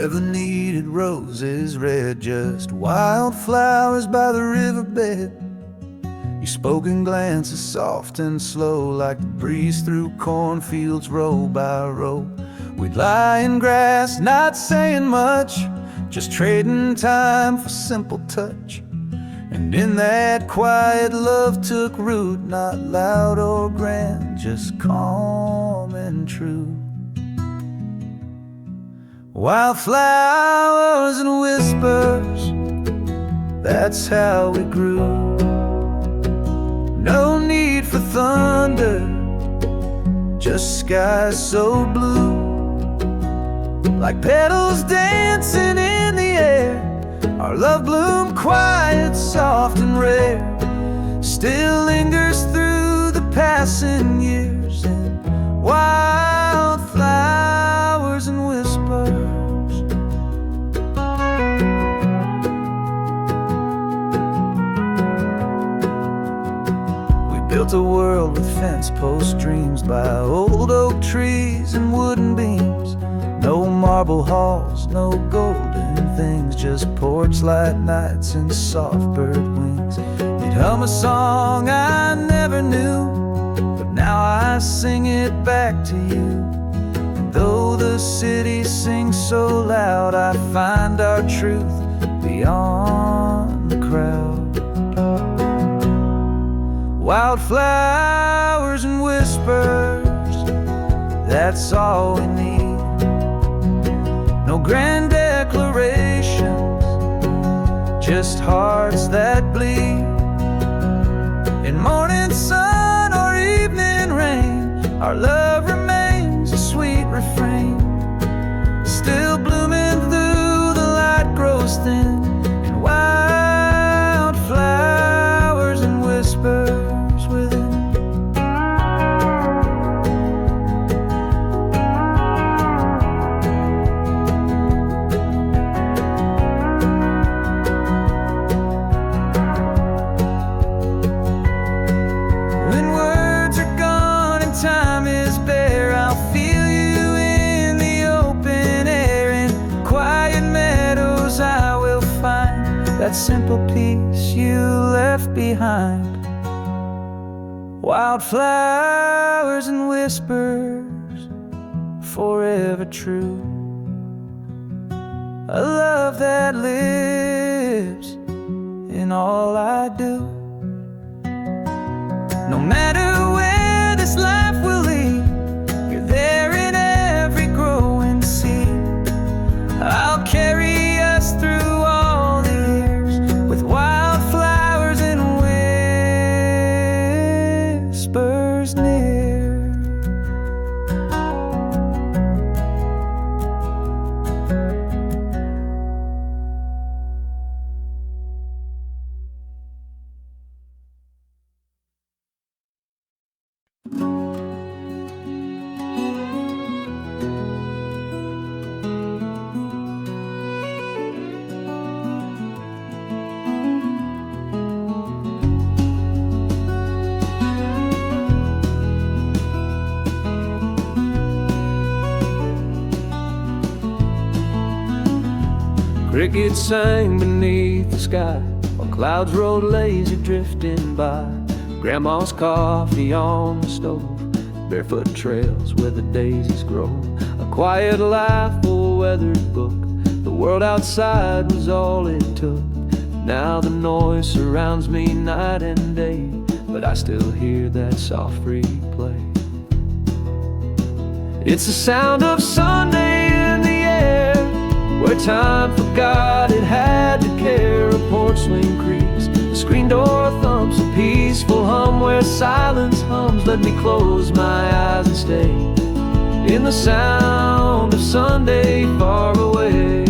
Never needed roses red, just wildflowers by the riverbed. Your spoken glances soft and slow, like the breeze through cornfields row by row. We'd lie in grass, not saying much, just trading time for simple touch. And in that quiet, love took root, not loud or grand, just calm and true. Wildflowers and whispers, that's how we grew. No need for thunder, just skies so blue. Like petals dancing in the air, our love bloomed quiet, soft and rare. Still lingers through the passing years in wildflowers and whispers. We built a world with fence post dreams by old oak trees and wooden beams. No marble halls, no golden things, just porch light nights and soft bird wings. You'd hum a song I never knew, but now I sing it back to you. And though the city sings so loud, I find our truth beyond the crowd. Wildflowers and whispers, that's all we need. No grand declarations, just hearts that bleed. In morning sun or evening rain, our love remains a sweet refrain. Still blooming through the light grows thin, in wildflowers and whispers within. That simple peace you left behind. Wildflowers and whispers, forever true. A love that lives in all I do. No matter where this life will lead, you're there in every growing seed. I'll carry us through all the years with wildflowers and whispers near. Crickets sang beneath the sky while clouds rolled lazy drifting by. Grandma's coffee on the stove, barefoot trails where the daisies grow. A quiet laugh, a weathered book. The world outside was all it took. Now the noise surrounds me night and day, but I still hear that soft replay. It's the sound of Sunday in the air, where time forgot it had to care. A porcelain creaks, the screen door thumps, a peaceful hum where silence hums. Let me close my eyes and stay in the sound of Sunday far away.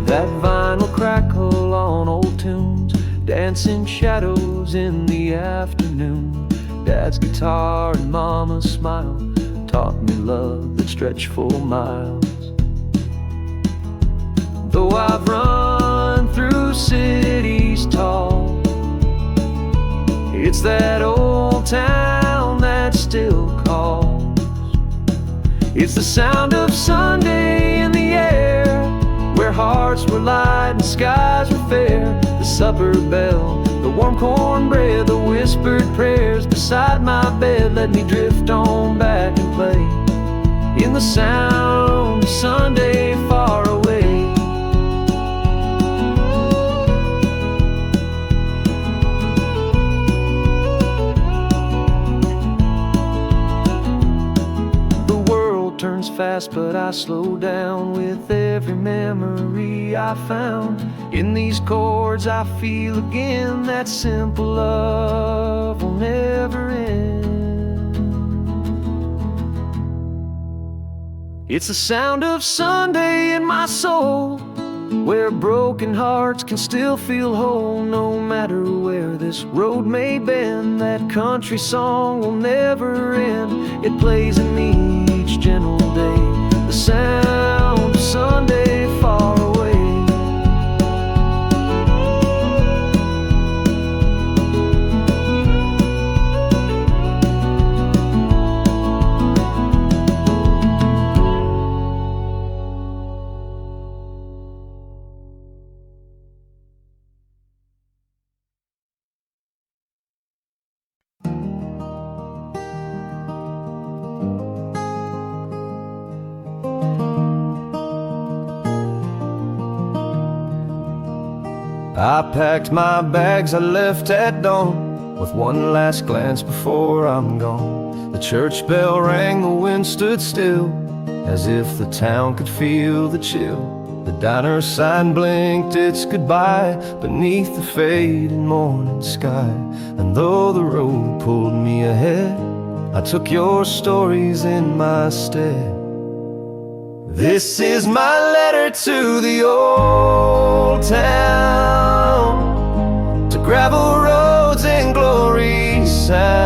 That vinyl crackle on old tunes, dancing shadows in the afternoon. Dad's guitar and Mama's smile taught me love that stretched for miles. Though I've run through cities tall, It's that old town that still calls. It's the sound of Sunday in the air, where hearts were light and skies were fair. The supper bell, the warm cornbread, the whispered prayers beside my bed let me drift on back and play in the sound of Sunday far away. The world turns fast, but I slow down with every memory I found. In these chords I feel again that simple love will never end. It's the sound of Sunday in my soul, where broken hearts can still feel whole. No matter where this road may bend, that country song will never end. It plays in me each gentle day, the sound of Sunday far away. I packed my bags, I left at dawn, with one last glance before I'm gone. The church bell rang, the wind stood still, as if the town could feel the chill. The diner sign blinked its goodbye beneath the fading morning sky. And though the road pulled me ahead, I took your stories in my stead. This is my letter to the old town, to gravel roads and glory sound,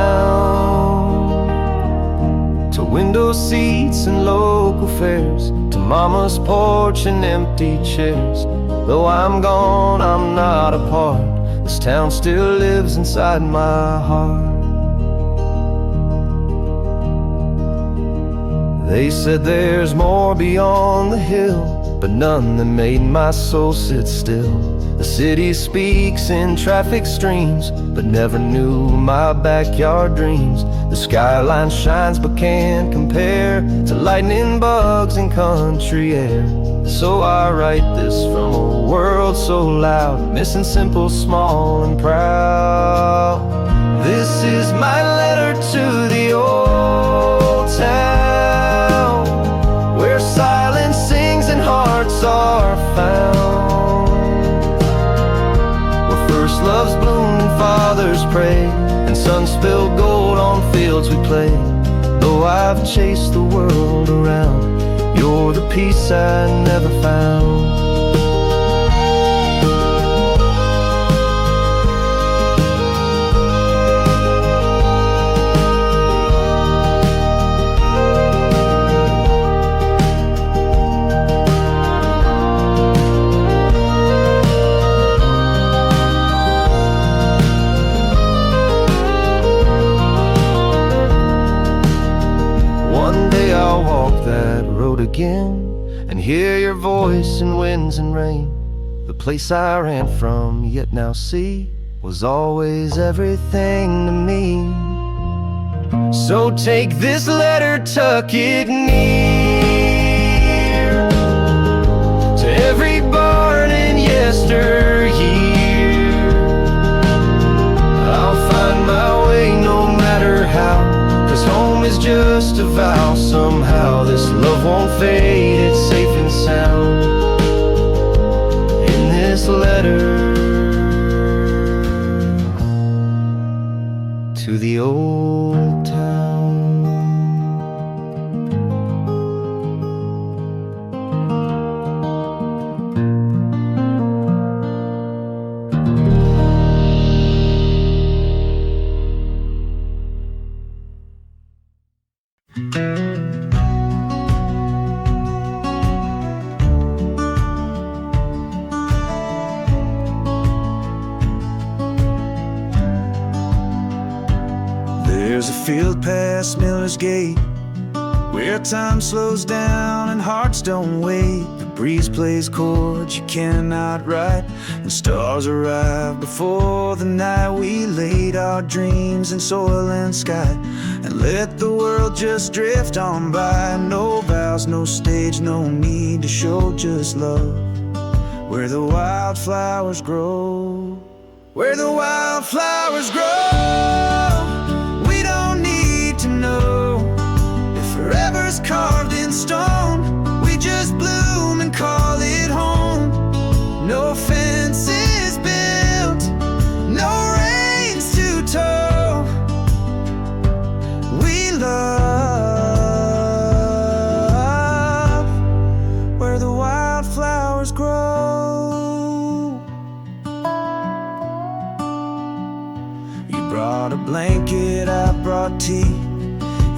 to window seats and local fairs, to mama's porch and empty chairs. Though I'm gone, I'm not apart. This town still lives inside my heart. They said there's more beyond the hill, but none that made my soul sit still. The city speaks in traffic streams, but never knew my backyard dreams. The skyline shines but can't compare to lightning bugs and country air. So I write this from a world so loud, missing simple, small and proud. This is my letter to the old town, where silence sings and hearts are found, where first loves bloom and fathers pray, and sun spilled gold on fields we play. Though I've chased the world around, you're the peace I never found. I'll walk that road again and hear your voice in winds and rain. The place I ran from, yet now see, was always everything to me. So take this letter, tuck it near to every barn in yesteryear. I'll find my way no matter how, 'cause home is just a vow. Somehow this love won't fade, it's safe and sound in this letter to the old town. field past Miller's Gate, where time slows down and hearts don't wait. The breeze plays chords you cannot write, and stars arrive before the night. We laid our dreams in soil and sky, and let the world just drift on by. No vows, no stage, no need to show, just love. Where the wildflowers grow, where the wildflowers grow. We don't need to know if forever's carved in stone. We just bloom and call it home. No fences built, no reins to tow. We love where the wildflowers grow. Brought a blanket, I brought tea,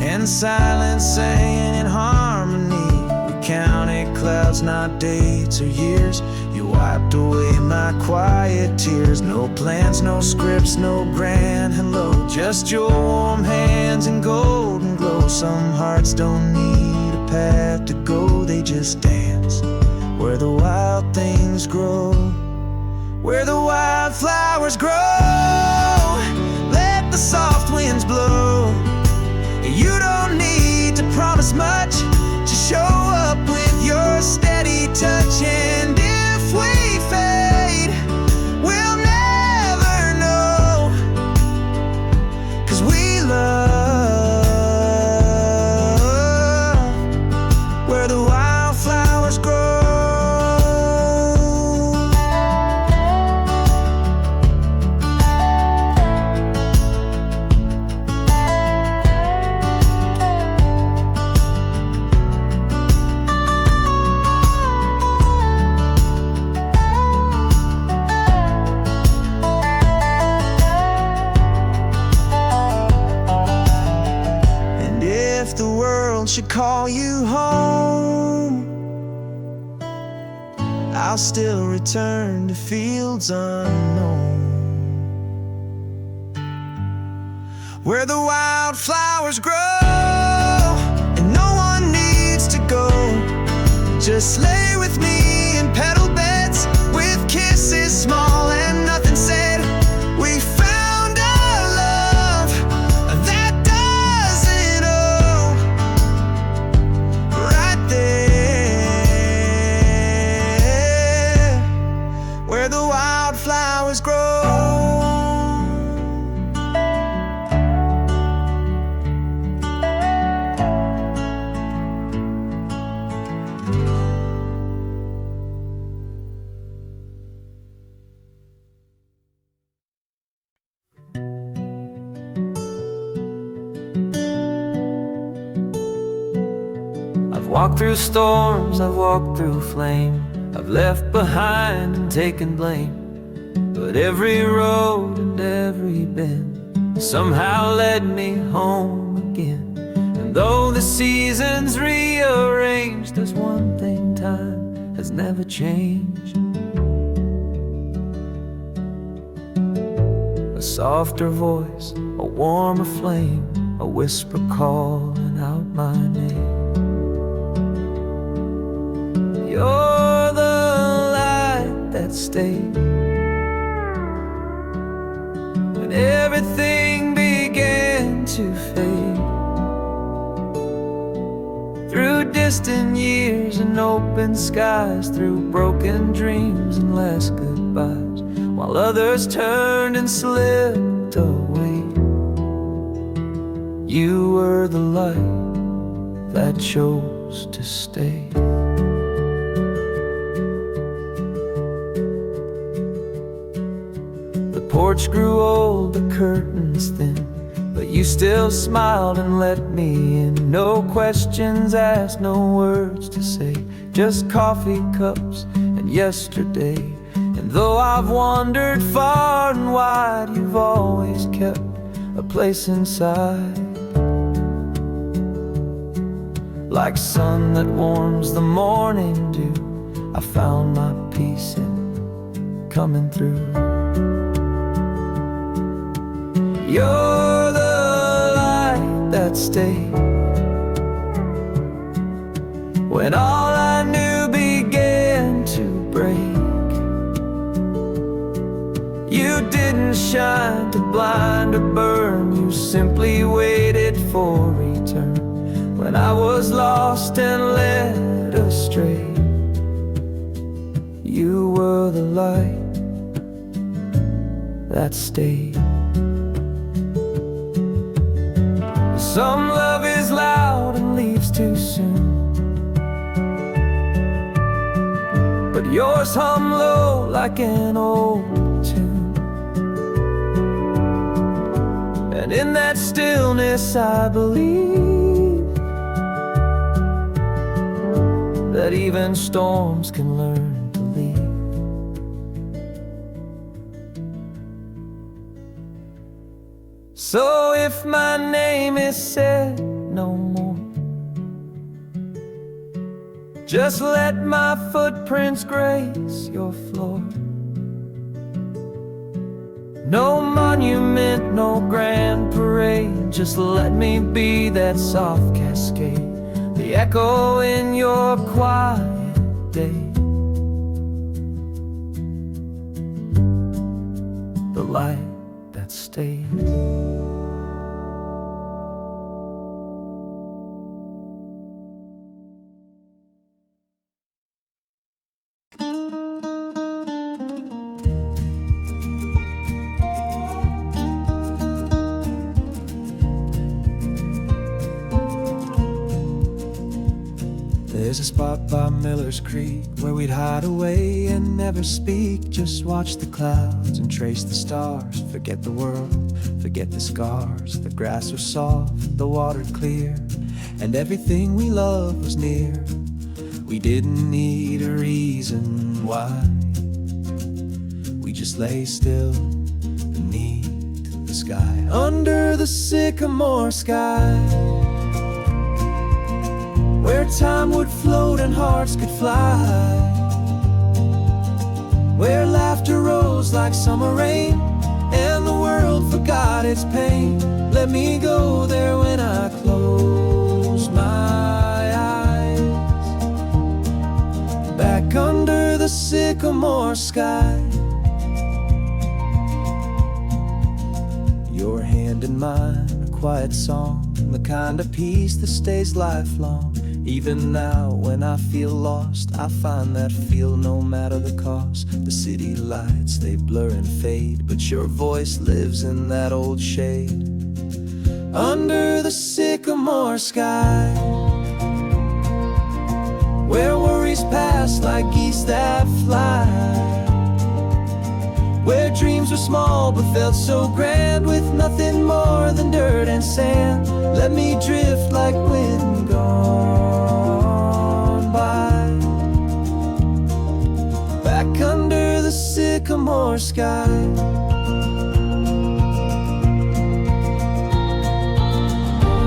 and silence sang in harmony. We counted clouds, not dates or years. You wiped away my quiet tears. No plans, no scripts, no grand hello, just your warm hands and golden glow. Some hearts don't need a path to go, they just dance where the wild things grow, where the wildflowers grow. The soft winds blow. You don't need to promise much, just show up with your steady touch. And if we fade, we'll never know, 'cause we love where the wildflowers grow. Should call you home, I'll still return to fields unknown, where the wildflowers grow. And no one needs to go, just lay with me in petal beds, with kisses small and nothing said. We found a love that doesn't owe, right there where the wildflowers grow. I've walked through storms, I've walked through flame, I've left behind and taken blame, but every road and every bend somehow led me home again. And though the seasons rearranged, there's one thing time has never changed: a softer voice, a warmer flame, a whisper calling out my name. You're the light that stayed when everything began to fade. Through distant years and open skies, through broken dreams and last goodbyes, while others turned and slipped away, you were the light that chose to stay. The porch grew old, the curtains thin, but you still smiled and let me in. No questions asked, no words to say, just coffee cups and yesterday. And though I've wandered far and wide, you've always kept a place inside. Like sun that warms the morning dew, I found my peace in coming through. You're the light that stayed. When all I knew began to break, you didn't shine to blind or burn, you simply waited for return. When I was lost and led astray, you were the light that stayed. Some love is loud and leaves too soon, but yours hum low like an old tune. And in that stillness I believe that even storms can learn to leave. So if my name is said no more, just let my footprints grace your floor. No monument, no grand parade, just let me be that soft cascade, the echo in your quiet day, the light that stays. There's a spot by Miller's Creek where we'd hide away and never speak. Just watch the clouds and trace the stars. Forget the world, forget the scars. The grass was soft, the water clear, and everything we loved was near. We didn't need a reason why, we just lay still beneath the sky. Under the sycamore sky, where time would float and hearts could fly, where laughter rose like summer rain and the world forgot its pain. Let me go there when I close my eyes, back under the sycamore sky. Your hand in mine, a quiet song, the kind of peace that stays lifelong. Even now when I feel lost, I find that feel no matter the cost. The city lights, they blur and fade, but your voice lives in that old shade. Under the sycamore sky, where worries pass like geese that fly, where dreams were small but felt so grand, with nothing more than dirt and sand. Let me drift like wind gone by, back under the sycamore sky.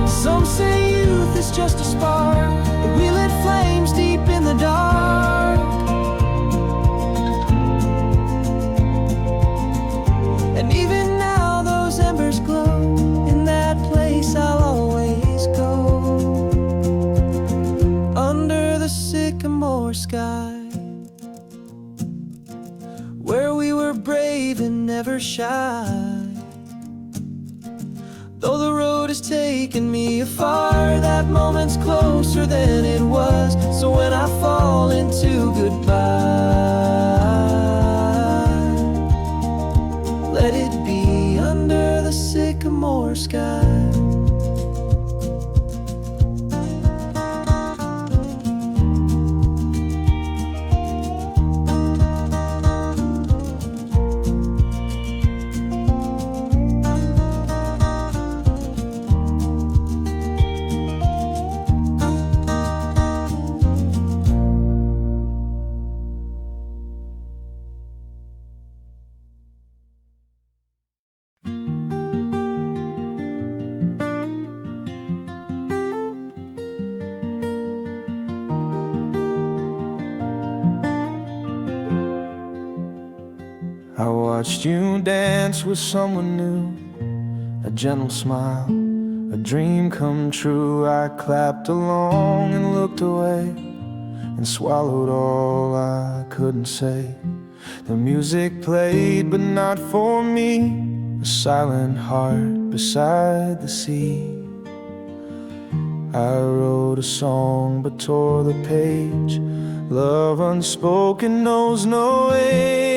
Some say youth is just a spark, but we lit flames deep in the dark. And even now those embers glow, in that place I'll always go, under the sycamore sky, where we were brave and never shy. Though the road has taken me afar, that moment's closer than it was. So when I fall into goodbye, let it be under the sycamore sky. I watched you dance with someone new, a gentle smile, a dream come true. I clapped along and looked away and swallowed all I couldn't say. The music played, but not for me. A silent heart beside the sea. I wrote a song but tore the page. Love unspoken knows no age.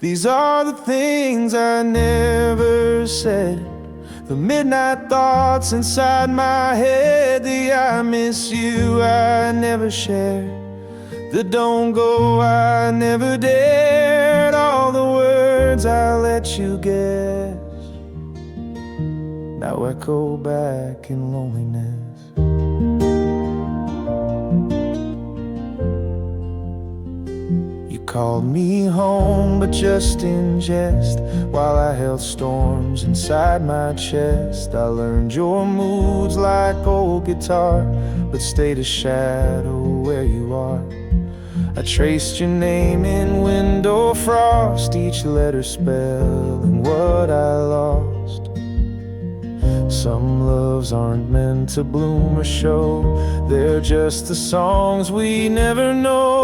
These are the things I never said, the midnight thoughts inside my head, the I miss you I never shared, the don't go I never dared, all the words I let you guess now echo back in loneliness. You called me home, but just in jest, while I held storms inside my chest. I learned your moods like old guitar, but stayed a shadow where you are. I traced your name in window frost, each letter spelling what I lost. Some loves aren't meant to bloom or show, they're just the songs we never know.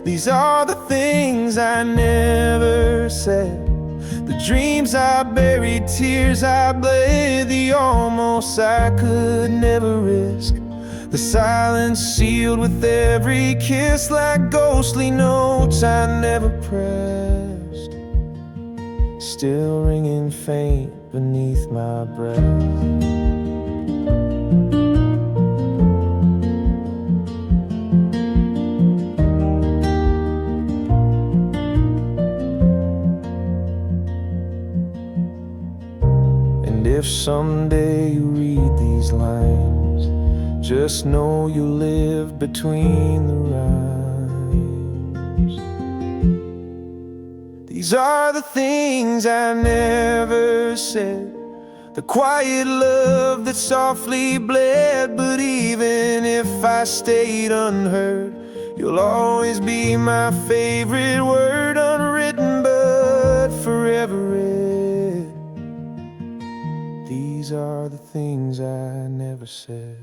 These are the things I never said, the dreams I buried, tears I bled, the almost I could never risk, the silence sealed with every kiss, like ghostly notes I never pressed, still ringing faint beneath my breath. If someday you read these lines, just know you live between the rhymes. These are the things I never said, the quiet love that softly bled. But even if I stayed unheard, you'll always be my favorite word, unwritten but forever read. These are the things I never said.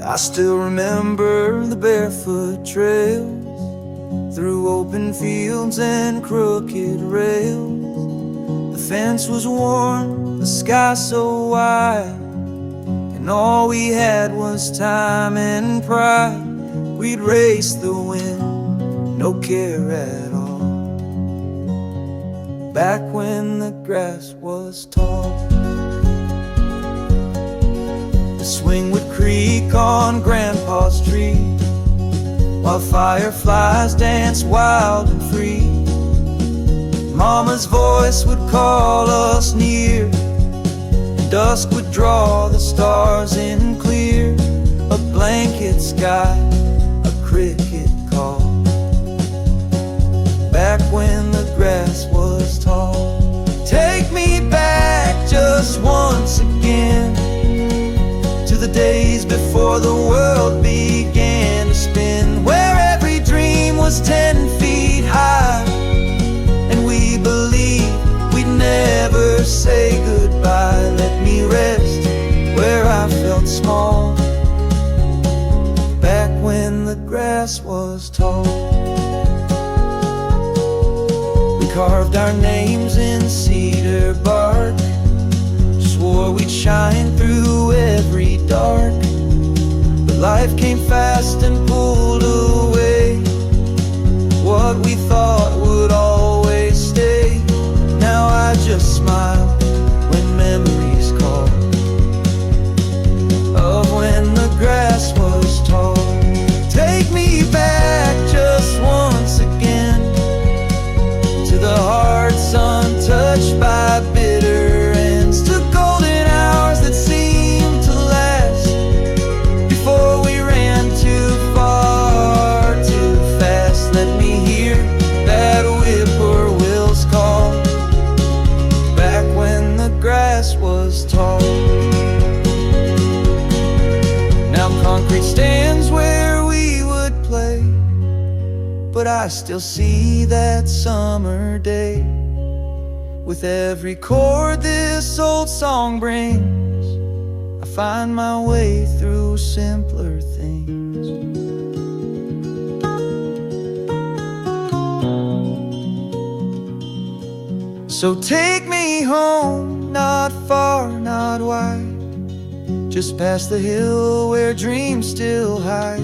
I still remember the barefoot trails through open fields and crooked rails. The fence was warm, the sky so wide, and all we had was time and pride. We'd race the wind, no care at all, back when the grass was tall. The swing would creak on Grandpa's tree, while fireflies danced wild and free. Mama's voice would call us near, and dusk would draw the stars in clear. A blanket sky, a cricket call, back when the grass was tall. Take me back just once again, to the days before the world began to spin, where every dream was 10 feet high, and we believed we'd never say goodbye. Let me rest where I felt small, back when the grass was tall. We carved our names in cedar bark, swore we'd shine through every dark, but life came fast and pulled away what we thought would always stay. Now I just smile when memories call of when the grass was tall. Take me back just once again, to the hearts untouched by bitter Concrete stands where we would play, but I still see that summer day. With every chord this old song brings, I find my way through simpler things. So take me home, not far, not wide, just past the hill where dreams still hide,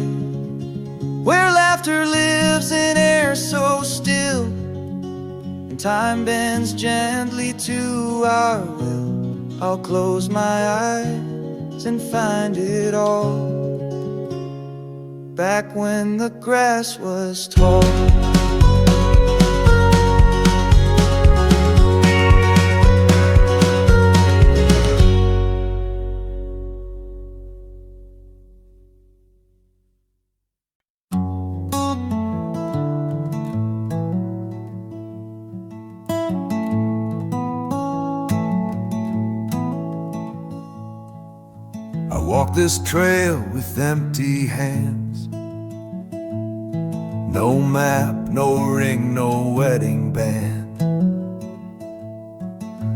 where laughter lives in air so still, and time bends gently to our will. I'll close my eyes and find it all back when the grass was tall. I walk this trail with empty hands, no map, no ring, no wedding band,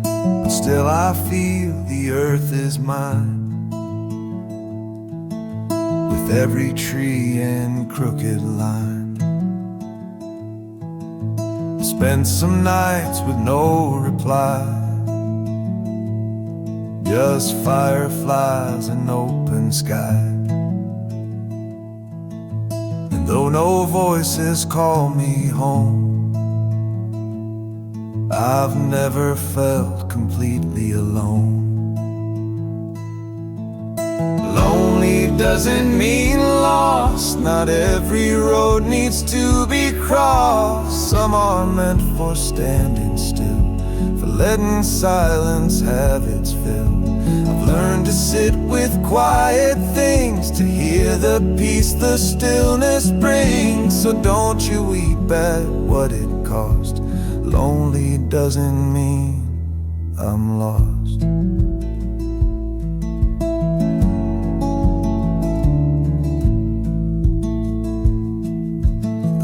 but still I feel the earth is mine, with every tree and crooked line. I spent some nights with no reply, just fireflies and open sky. And though no voices call me home, I've never felt completely alone. Lonely doesn't mean lost, not every road needs to be crossed. Some are meant for standing still, for letting silence have its fill. I've learned to sit with quiet things, to hear the peace the stillness brings. So don't you weep at what it cost. Lonely doesn't mean I'm lost.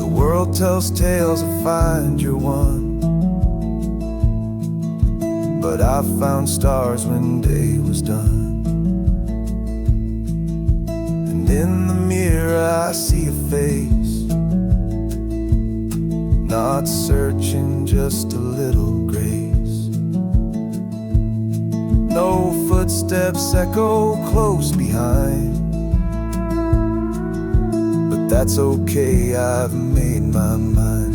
The world tells tales of find your one, but I found stars when day was done. And in the mirror I see a face, not searching, just a little grace. No footsteps echo close behind, but that's okay, I've made my mind.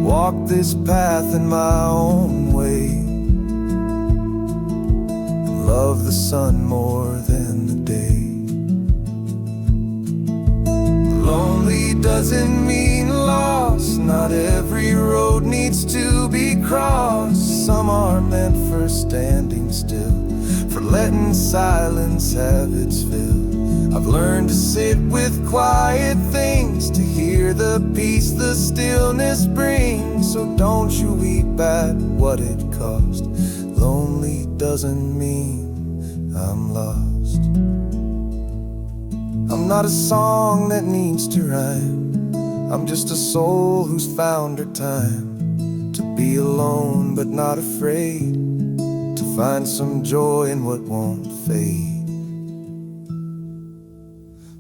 Walk this path in my own way, and love the sun more than the day. Lonely doesn't mean lost, not every road needs to be crossed. Some are meant for standing still, for letting silence have its fill. I've learned to sit with quiet things, to hear the peace the stillness brings. So don't you weep at what it cost. Lonely doesn't mean I'm lost. I'm not a song that needs to rhyme, I'm just a soul who's found her time to be alone but not afraid, to find some joy in what won't fade.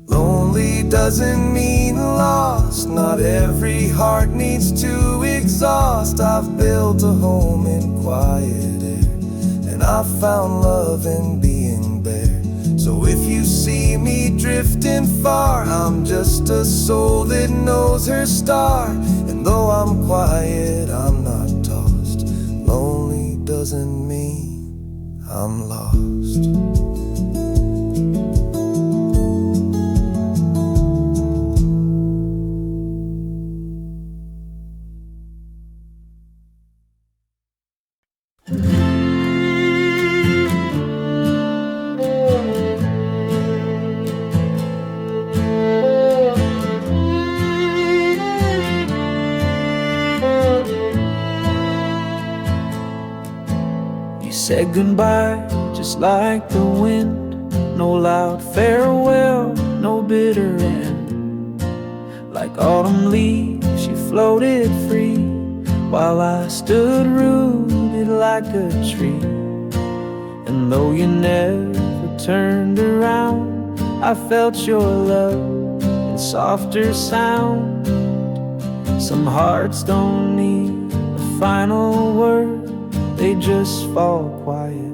Lonely doesn't mean lost, not every heart needs to exhaust. I've built a home in quiet air, and I've found love in being bare. So if you see me drifting far, I'm just a soul that knows her star. And though I'm quiet, I'm not tossed. Lonely doesn't mean I'm lost. Said goodbye just like the wind, no loud farewell, no bitter end. Like autumn leaves, she floated free, while I stood rooted like a tree. And though you never turned around, I felt your love in softer sound. Some hearts don't need a final word, they just fall quiet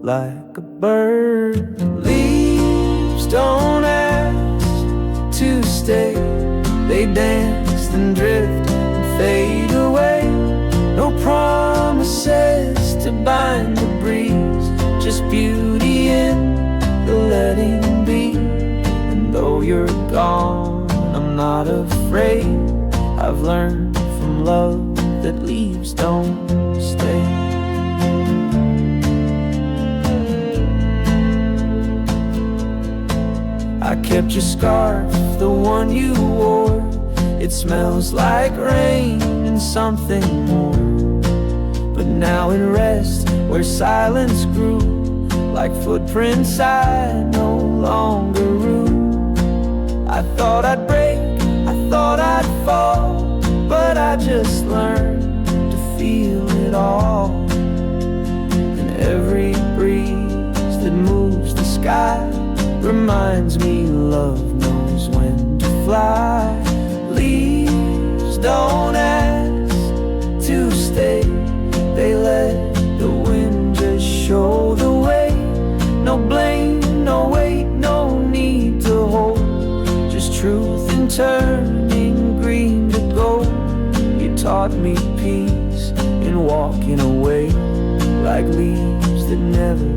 like a bird. Leaves don't ask to stay, they dance and drift and fade away. No promises to bind the breeze, just beauty in the letting be. And though you're gone, I'm not afraid. I've learned from love that leaves don't stay. I kept your scarf, the one you wore. It smells like rain and something more. But now it rests where silence grew, like footprints I no longer rue. I thought I'd break, I thought I'd fall, but I just learned to feel it all. And every breeze that moves the sky reminds me love knows when to fly. Leaves don't ask to stay, they let the wind just show the way. No blame, no weight, no need to hold, just truth in turning green to gold. You taught me peace in walking away, like leaves that never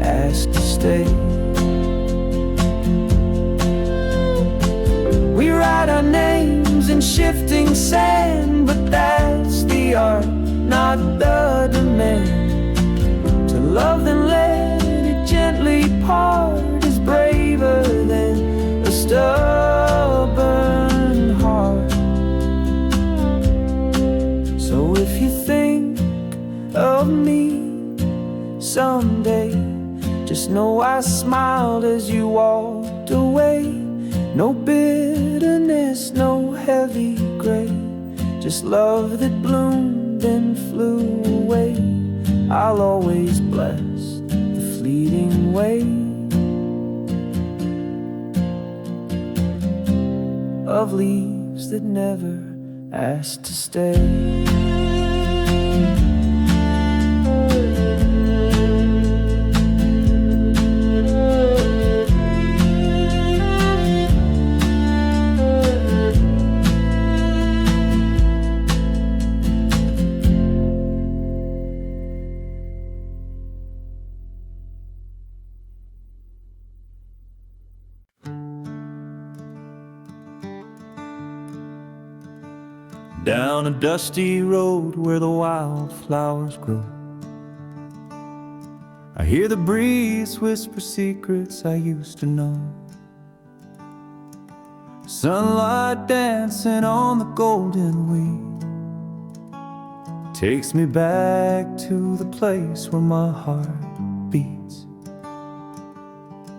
ask to stay. We write our names in shifting sand, but that's the art, not the demand. To love then let it gently part is braver than a stubborn heart. So if you think of me someday, just know I smiled as you walked away. No bitterness, no heavy gray, just love that bloomed and flew away. I'll always bless the fleeting way of leaves that never asked to stay. Down a dusty road where the wildflowers grow, I hear the breeze whisper secrets I used to know. Sunlight dancing on the golden weed takes me back to the place where my heart beats.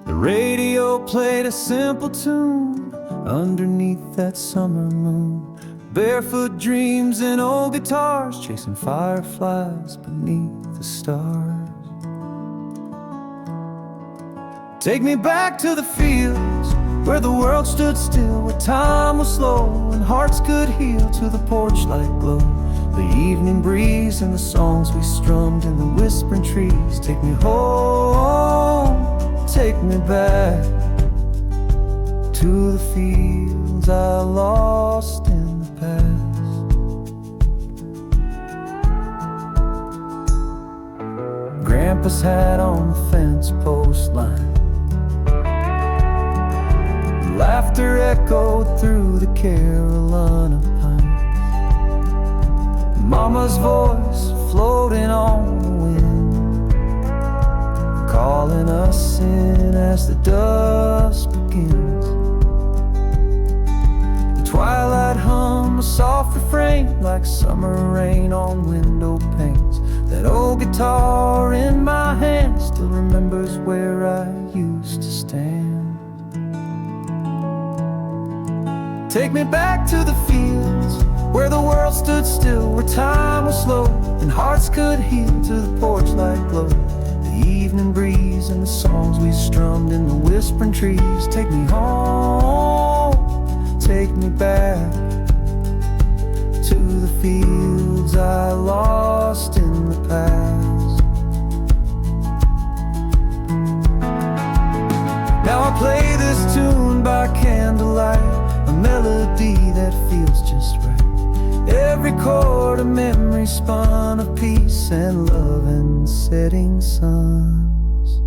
The radio played a simple tune underneath that summer moon. Barefoot dreams and old guitars chasing fireflies beneath the stars. Take me back to the fields where the world stood still, where time was slow and hearts could heal. To the porch light glow, the evening breeze and the songs we strummed in the whispering trees. Take me home, take me back to the fields I lost in the past. Grandpa's hat on the fence post line, laughter echoed through the Carolina pines. Mama's voice floating on the wind, calling us in as the dusk begins. The twilight hum, a soft refrain like summer rain on window panes. That old guitar in my hand still remembers where I used to stand. Take me back to the fields where the world stood still, where time was slow and hearts could heal to the porch light glow. The evening breeze and the songs we strummed in the whispering trees. Take me home, take me back to the fields I lost in the past. Now I play this tune by candlelight, a melody that feels just right. Every chord a memory spun of peace and love and setting suns.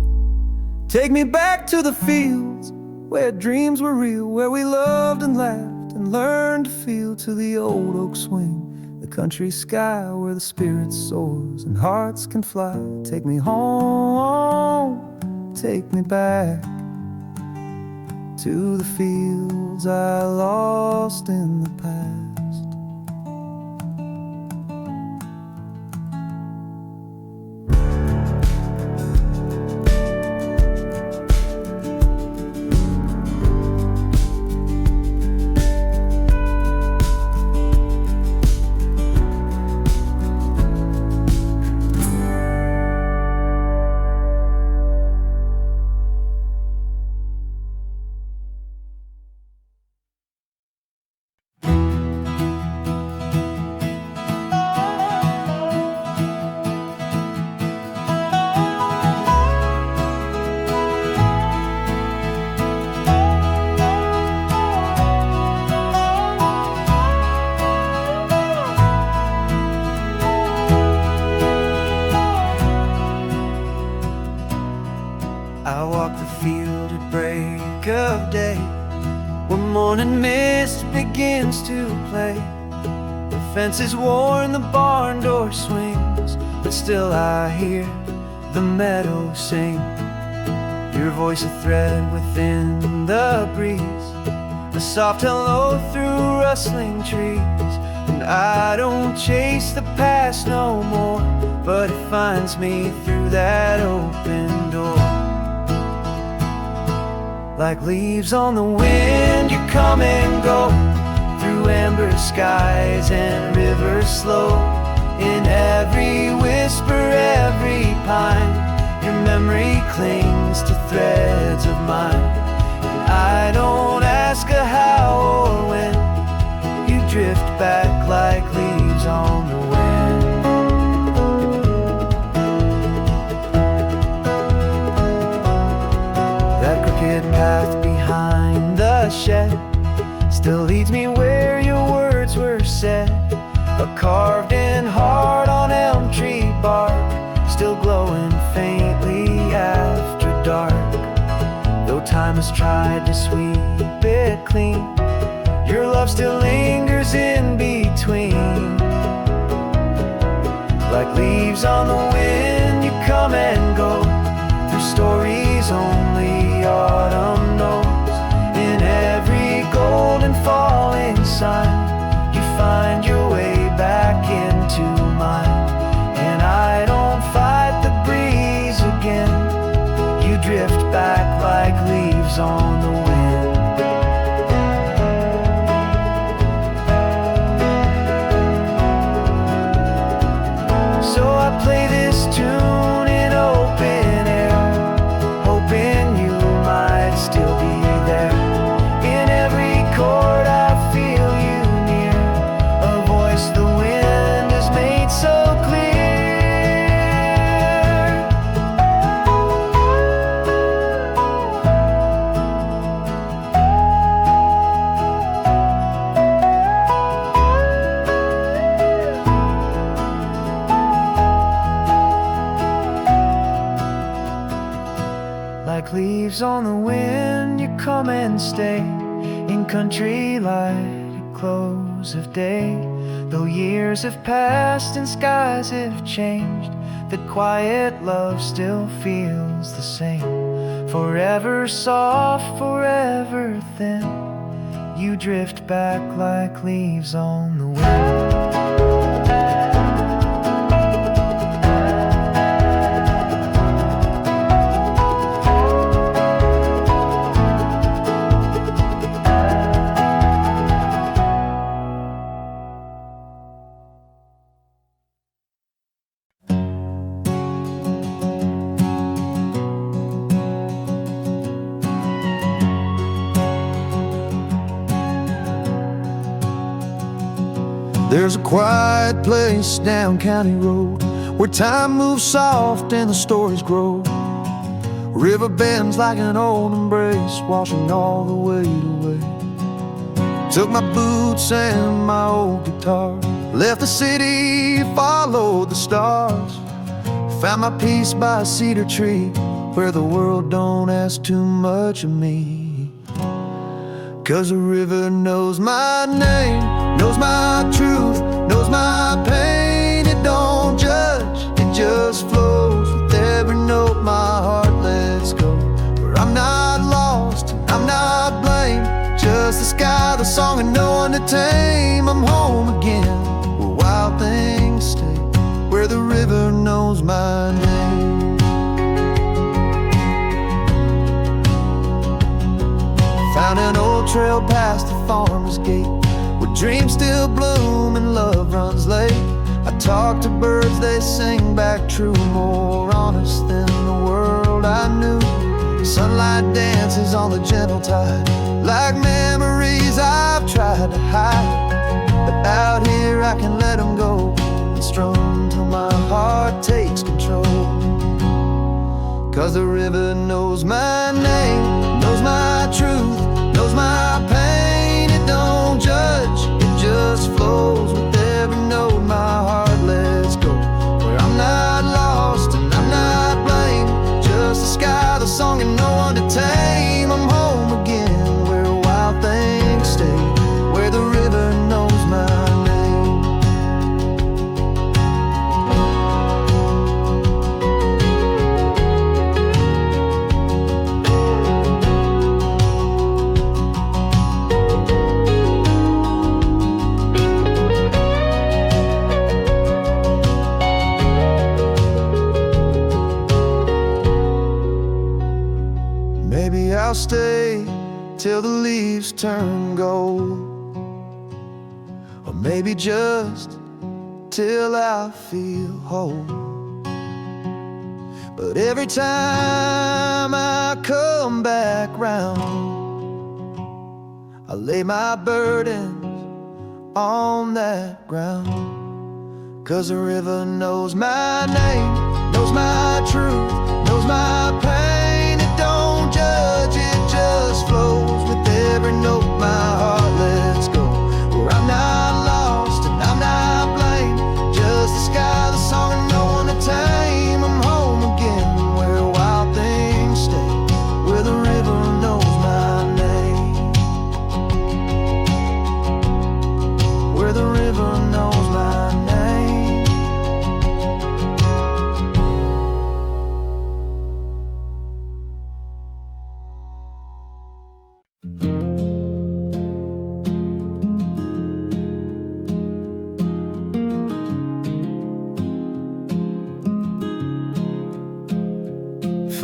Take me back to the fields where dreams were real, where we loved and laughed and learned to feel, to the old oak swing, the country sky where the spirit soars and hearts can fly. Take me home, take me back to the fields I lost in the past. I walk the field at break of day, where morning mist begins to play. The fence is worn, the barn door swings, but still I hear the meadow sing. Your voice a thread within the breeze, a soft hello through rustling trees. And I don't chase the past no more, but it finds me through that open door. Like leaves on the wind, you come and go, through amber skies and rivers slow. In every whisper, every pine, your memory clings to threads of mine. And I don't ask a how or when, you drift back like leaves on the wind. Path behind the shed still leads me where your words were said. A carved in heart on elm tree bark, still glowing faintly after dark. Though time has tried to sweep it clean, your love still lingers in between. Like leaves on the wind, you come and go, through stories only autumn knows. In every golden falling sun, you find your way back into mine. And I don't fight the breeze again, you drift back like leaves on the wind. So I play this tune in open air, hoping you might still be there. In every chord I feel you near, a voice the wind has made so clear. Like leaves on the wind, you come and stay. In country light at close of day, though years have passed and skies have changed, that quiet love still feels the same. Forever soft, forever thin, you drift back like leaves on the wind. There's a quiet place down County Road where time moves soft and the stories grow. River bends like an old embrace, washing all the weight away. Took my boots and my old guitar, left the city, followed the stars. Found my peace by a cedar tree where the world don't ask too much of me. 'Cause the river knows my name, knows my truth, knows my pain. It don't judge, it just flows with every note my heart lets go. Where I'm not lost, I'm not blamed, just the sky, the song, and no one to tame. I'm home again, where wild things stay, where the river knows my name. Found an old trail past the farmer's gate, where dreams still bloom and love runs late. I talk to birds, they sing back true, more honest than the world I knew. Sunlight dances on the gentle tide, like memories I've tried to hide. But out here I can let them go and strum till my heart takes control. 'Cause the river knows my name, knows my truth, knows my pain. It don't judge, it just flows with every note my heart lets go. Where I'm not lost and I'm not blamed, just the sky, the song, and no one to tame. I'm home again, where wild things stay, where the river knows my name. Maybe I'll stay till the leaves turn gold, or maybe just till I feel whole. But every time I come back round, I lay my burdens on that ground. 'Cause the river knows my name, knows my truth, knows my pain. It don't judge, it just flows with every note my heart lets go. Where I'm not lost and I'm not blamed, just the sky, the song, and no one to tame. I'm home again, where wild things stay, where the river knows my name, where the river knows my name.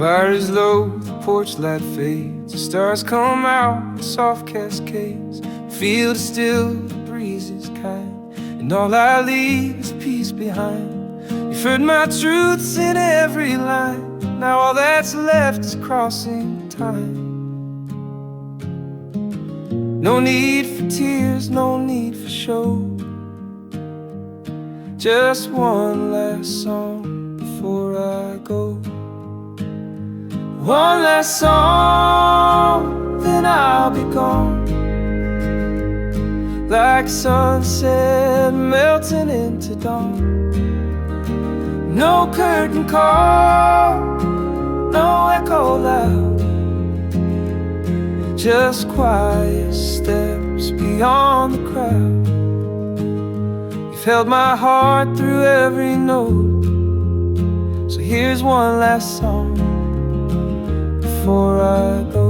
Fire is low, the porch light fades, the stars come out in soft cascades. The field is still, the breeze is kind, and all I leave is peace behind. You've heard my truths in every line, now all that's left is crossing time. No need for tears, no need for show, just one last song before I go. One last song, then I'll be gone, like sunset melting into dawn. No curtain call, no echo loud, just quiet steps beyond the crowd. You've held my heart through every note, so here's one last song before I go.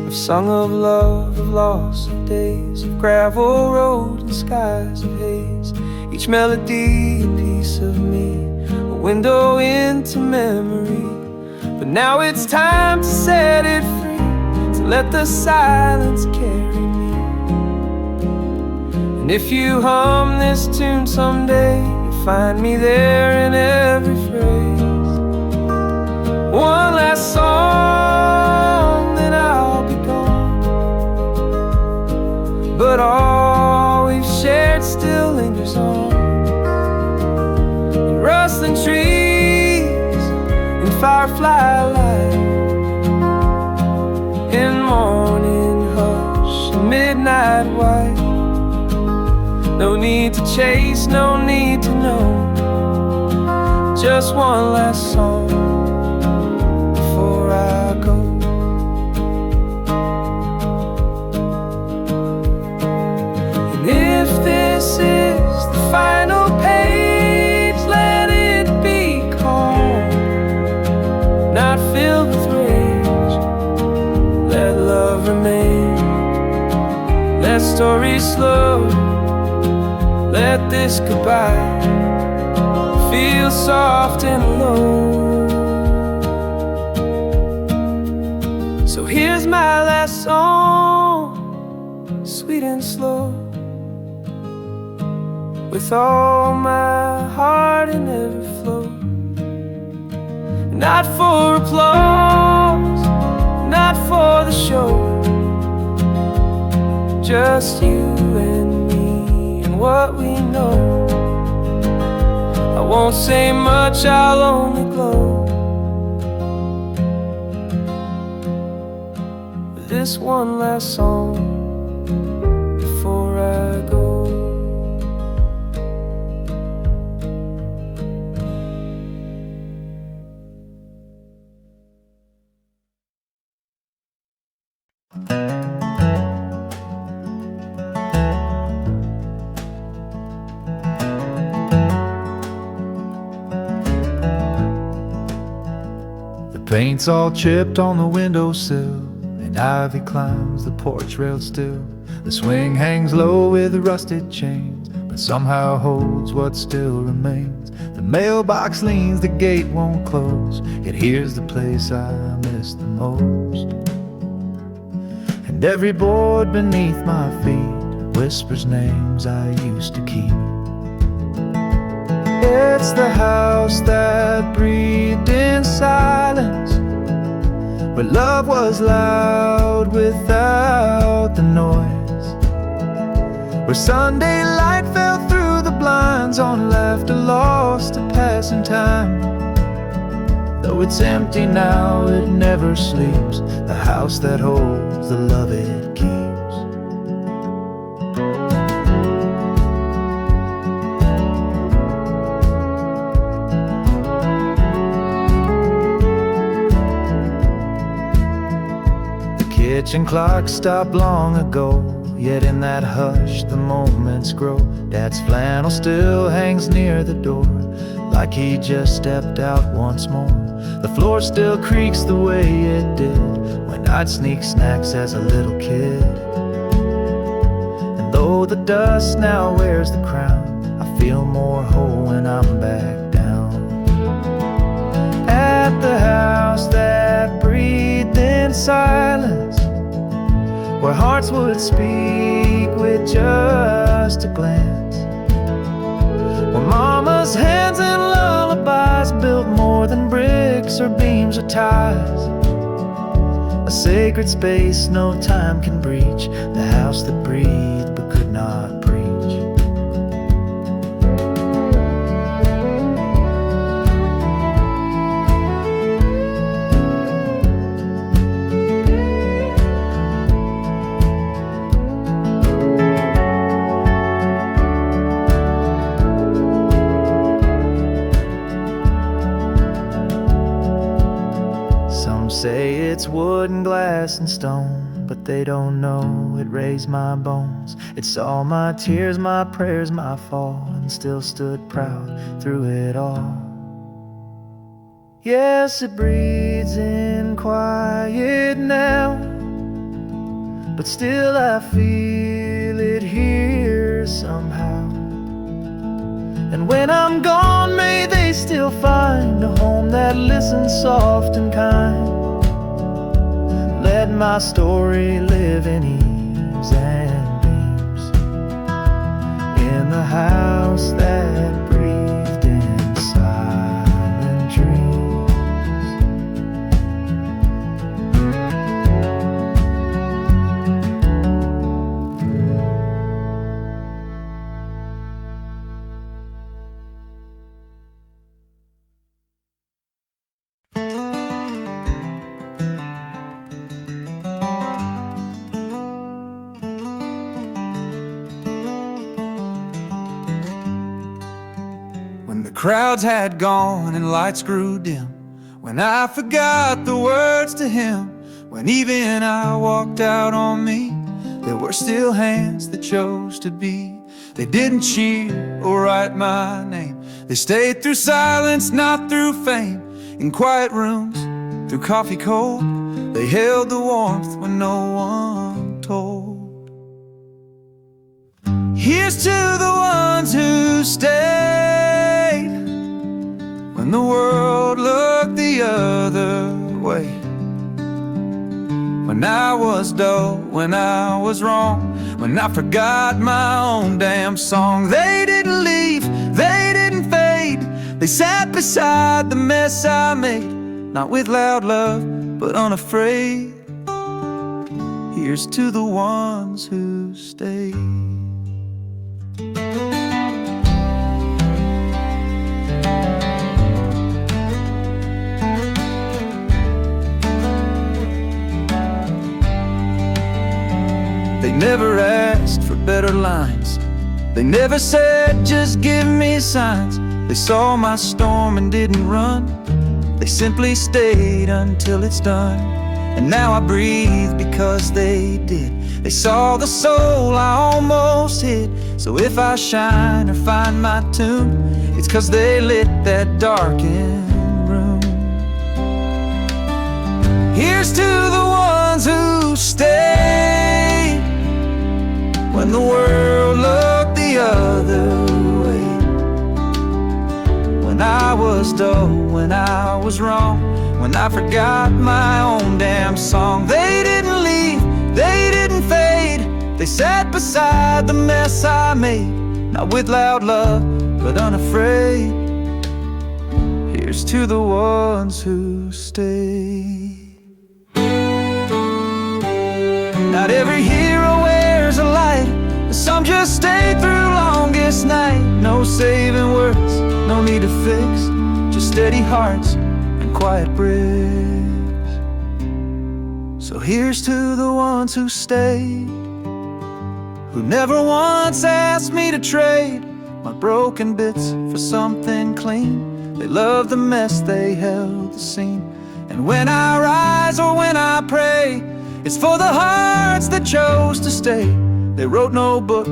I've sung of love, of loss, of days, of gravel road and skies of haze. Each melody a piece of me, a window into memory. But now it's time to set it free, to let the silence carry me. And if you hum this tune someday, find me there in every phrase. One last song, then I'll be gone, firefly light, in morning hush and midnight white. No need to chase, no need to know, just one last song before I go. And if this is the final page, let it be calm, not filled with rage. Let love remain, let stories slow, let this goodbye feel soft and low. So here's my last song, sweet and slow, with all my heart in every flow. Not for applause, not for the show, just you and me and what we know. I won't say much, I'll only glow with this one last song before I go. Paint's all chipped on the windowsill, and ivy climbs the porch rail still. The swing hangs low with rusted chains, but somehow holds what still remains. The mailbox leans, the gate won't close, yet here's the place I miss the most. And every board beneath my feet whispers names I used to keep. It's the house that breathed in silence, where love was loud without the noise, where Sunday light fell through the blinds on laughter lost to passing time. Though it's empty now, it never sleeps, the house that holds the love it keeps. Kitchen clock stopped long ago, yet in that hush the moments grow. Dad's flannel still hangs near the door, like he just stepped out once more. The floor still creaks the way it did when I'd sneak snacks as a little kid. And though the dust now wears the crown, I feel more whole when I'm back down at the house that breathed in silence, where hearts would speak with just a glance, where mama's hands and lullabies built more than bricks or beams or ties. A sacred space no time can breach, the house that breathed but could not preach. Say it's wood and glass and stone, but they don't know it raised my bones. It saw my tears, my prayers, my fall, and still stood proud through it all. Yes, it breathes in quiet now, but still I feel it here somehow. And when I'm gone, may they still find a home that listens soft and kind. Let my story live in eaves and beams, in the house that breathed in silent dreams. crowds had gone and lights grew dim, when I forgot the words to him, when even I walked out on me, there were still hands that chose to be. They didn't cheer or write my name. They stayed through silence, not through fame. In quiet rooms, through coffee cold, they held the warmth when no one told. Here's to the ones who stayed when the world looked the other way. When I was dull, when I was wrong, when I forgot my own damn song. They didn't leave, they didn't fade. They sat beside the mess I made, not with loud love, but unafraid. Here's to the ones who stayed. They never asked for better lines. They never said, just give me signs. They saw my storm and didn't run. They simply stayed until it's done. And now I breathe because they did. They saw the soul I almost hid. So if I shine or find my tune, it's 'cause they lit that darkened room. Here's to the ones who stayed when the world looked the other way. When I was dull, when I was wrong, when I forgot my own damn song. They didn't leave, they didn't fade. They sat beside the mess I made, not with loud love, but unafraid. Here's to the ones who stayed. Not every hero wears a light, some just stay through longest night. No saving words, no need to fix, just steady hearts and quiet bricks. So here's to the ones who stayed, who never once asked me to trade my broken bits for something clean. They loved the mess, they held the scene. And when I rise or when I pray, it's for the hearts that chose to stay. They wrote no book,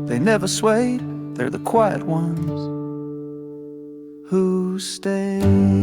they never swayed. They're the quiet ones who stayed.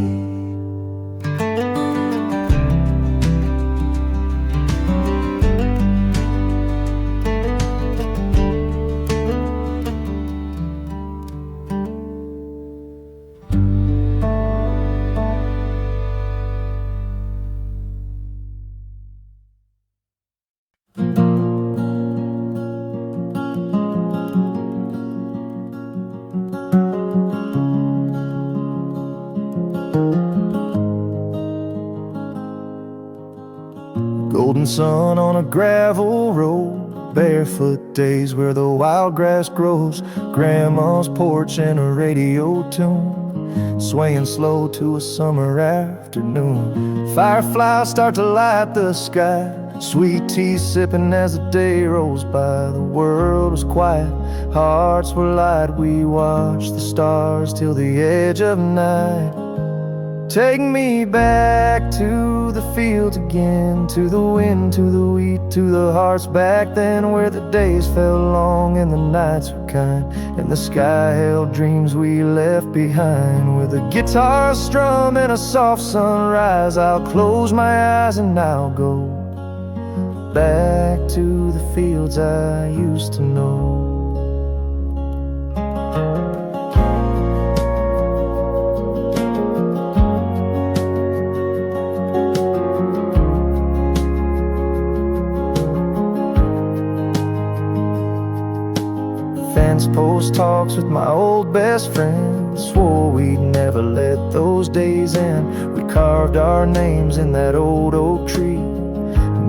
Golden sun on a gravel road, barefoot days where the wild grass grows, grandma's porch and a radio tune, swaying slow to a summer afternoon. Fireflies start to light the sky, sweet tea sipping as the day rolls by. The world was quiet, hearts were light. We watched the stars till the edge of night. Take me back to the fields again, to the wind, to the wheat, to the hearts back then, where the days felt long and the nights were kind, and the sky held dreams we left behind. With a guitar strum and a soft sunrise, I'll close my eyes and I'll go back to the fields I used to know. Fence post talks with my old best friend, swore we'd never let those days end. We carved our names in that old oak tree.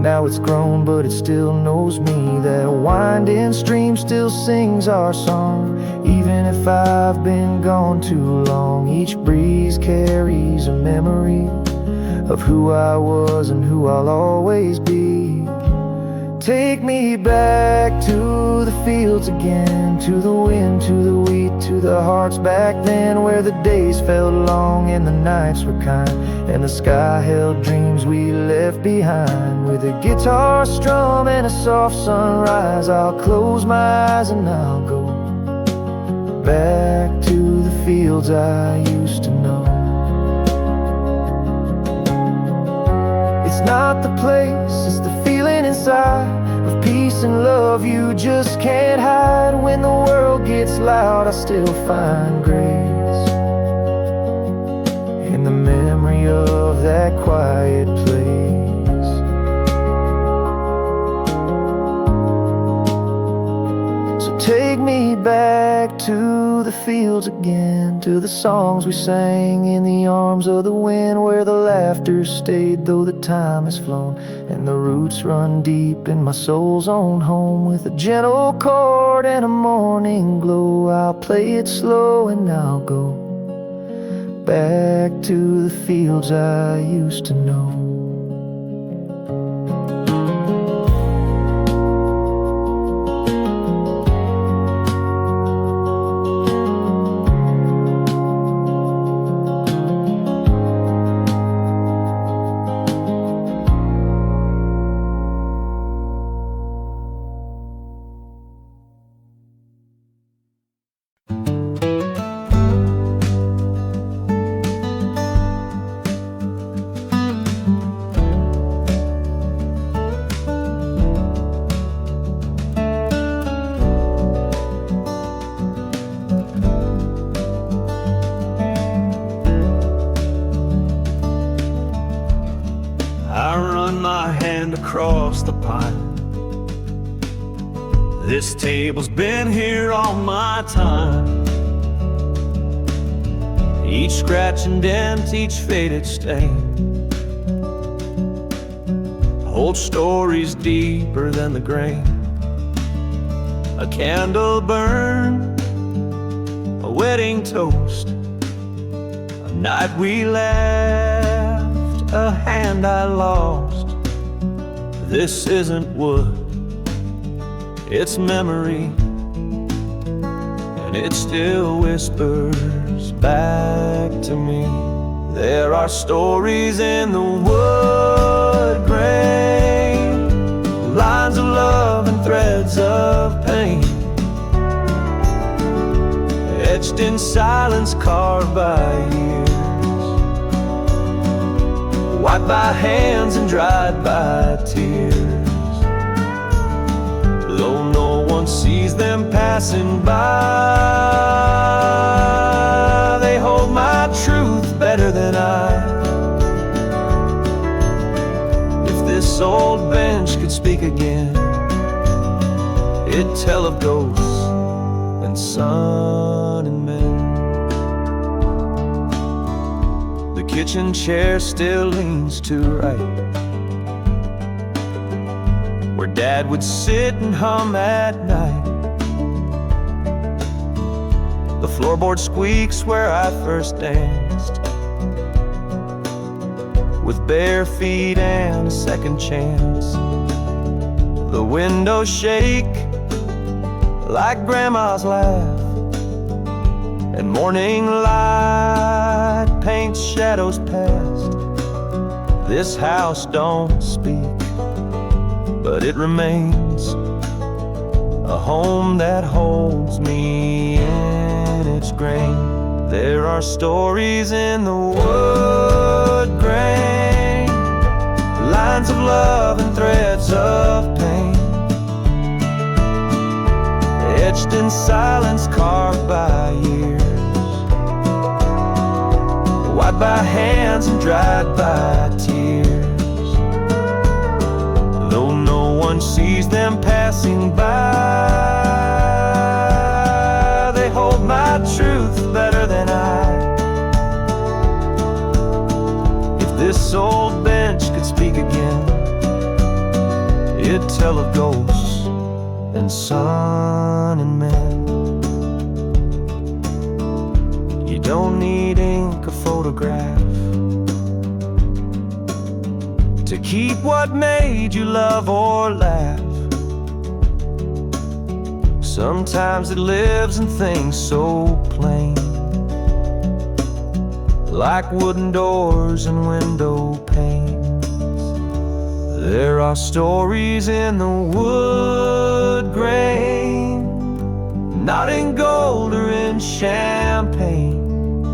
Now it's grown, but it still knows me. That winding stream still sings our song, even if I've been gone too long. Each breeze carries a memory of who I was and who I'll always be. take me back to the fields again, to the wind, to the wheat, to the hearts back then, where the days felt long and the nights were kind, and the sky held dreams we left behind. With a guitar strum and a soft sunrise, I'll close my eyes and I'll go back to the fields I used to know. It's not the place, it's the feeling inside of peace and love you just can't hide. When the world gets loud, I still find grace in the memory of that quiet place. So take me back to the fields again, to the songs we sang in the arms of the wind, where the laughter stayed though the time has flown, and the roots run deep in my soul's own home. With a gentle chord and a morning glow, I'll play it slow and I'll go back to the fields I used to know. Across the pine, this table's been here all my time. Each scratch and dent, each faded stain holds stories deeper than the grain. A candle burned, a wedding toast, a night we laughed, a hand I lost. This isn't wood, it's memory, and it still whispers back to me. There are stories in the wood grain, lines of love and threads of pain, etched in silence, carved by years, wiped by hands and dried by tears. Though no one sees them passing by, they hold my truth better than I. If this old bench could speak again, it'd tell of ghosts and sun and men. The kitchen chair still leans to right, where Dad would sit and hum at night. The floorboard squeaks where I first danced, with bare feet and a second chance. The windows shake like Grandma's laugh, and morning light paints shadows past. This house don't speak, but it remains a home that holds me in its grain. There are stories in the wood grain, lines of love and threads of pain, etched in silence, carved by years, wiped by hands and dried by tears. Though no one sees them passing by, they hold my truth better than I. If this old bench could speak again, it'd tell of ghosts and sun and men. You don't need ink or photograph to keep what made you love or laugh. Sometimes it lives in things so plain, like wooden doors and window panes. There are stories in the wood grain, not in gold or in champagne,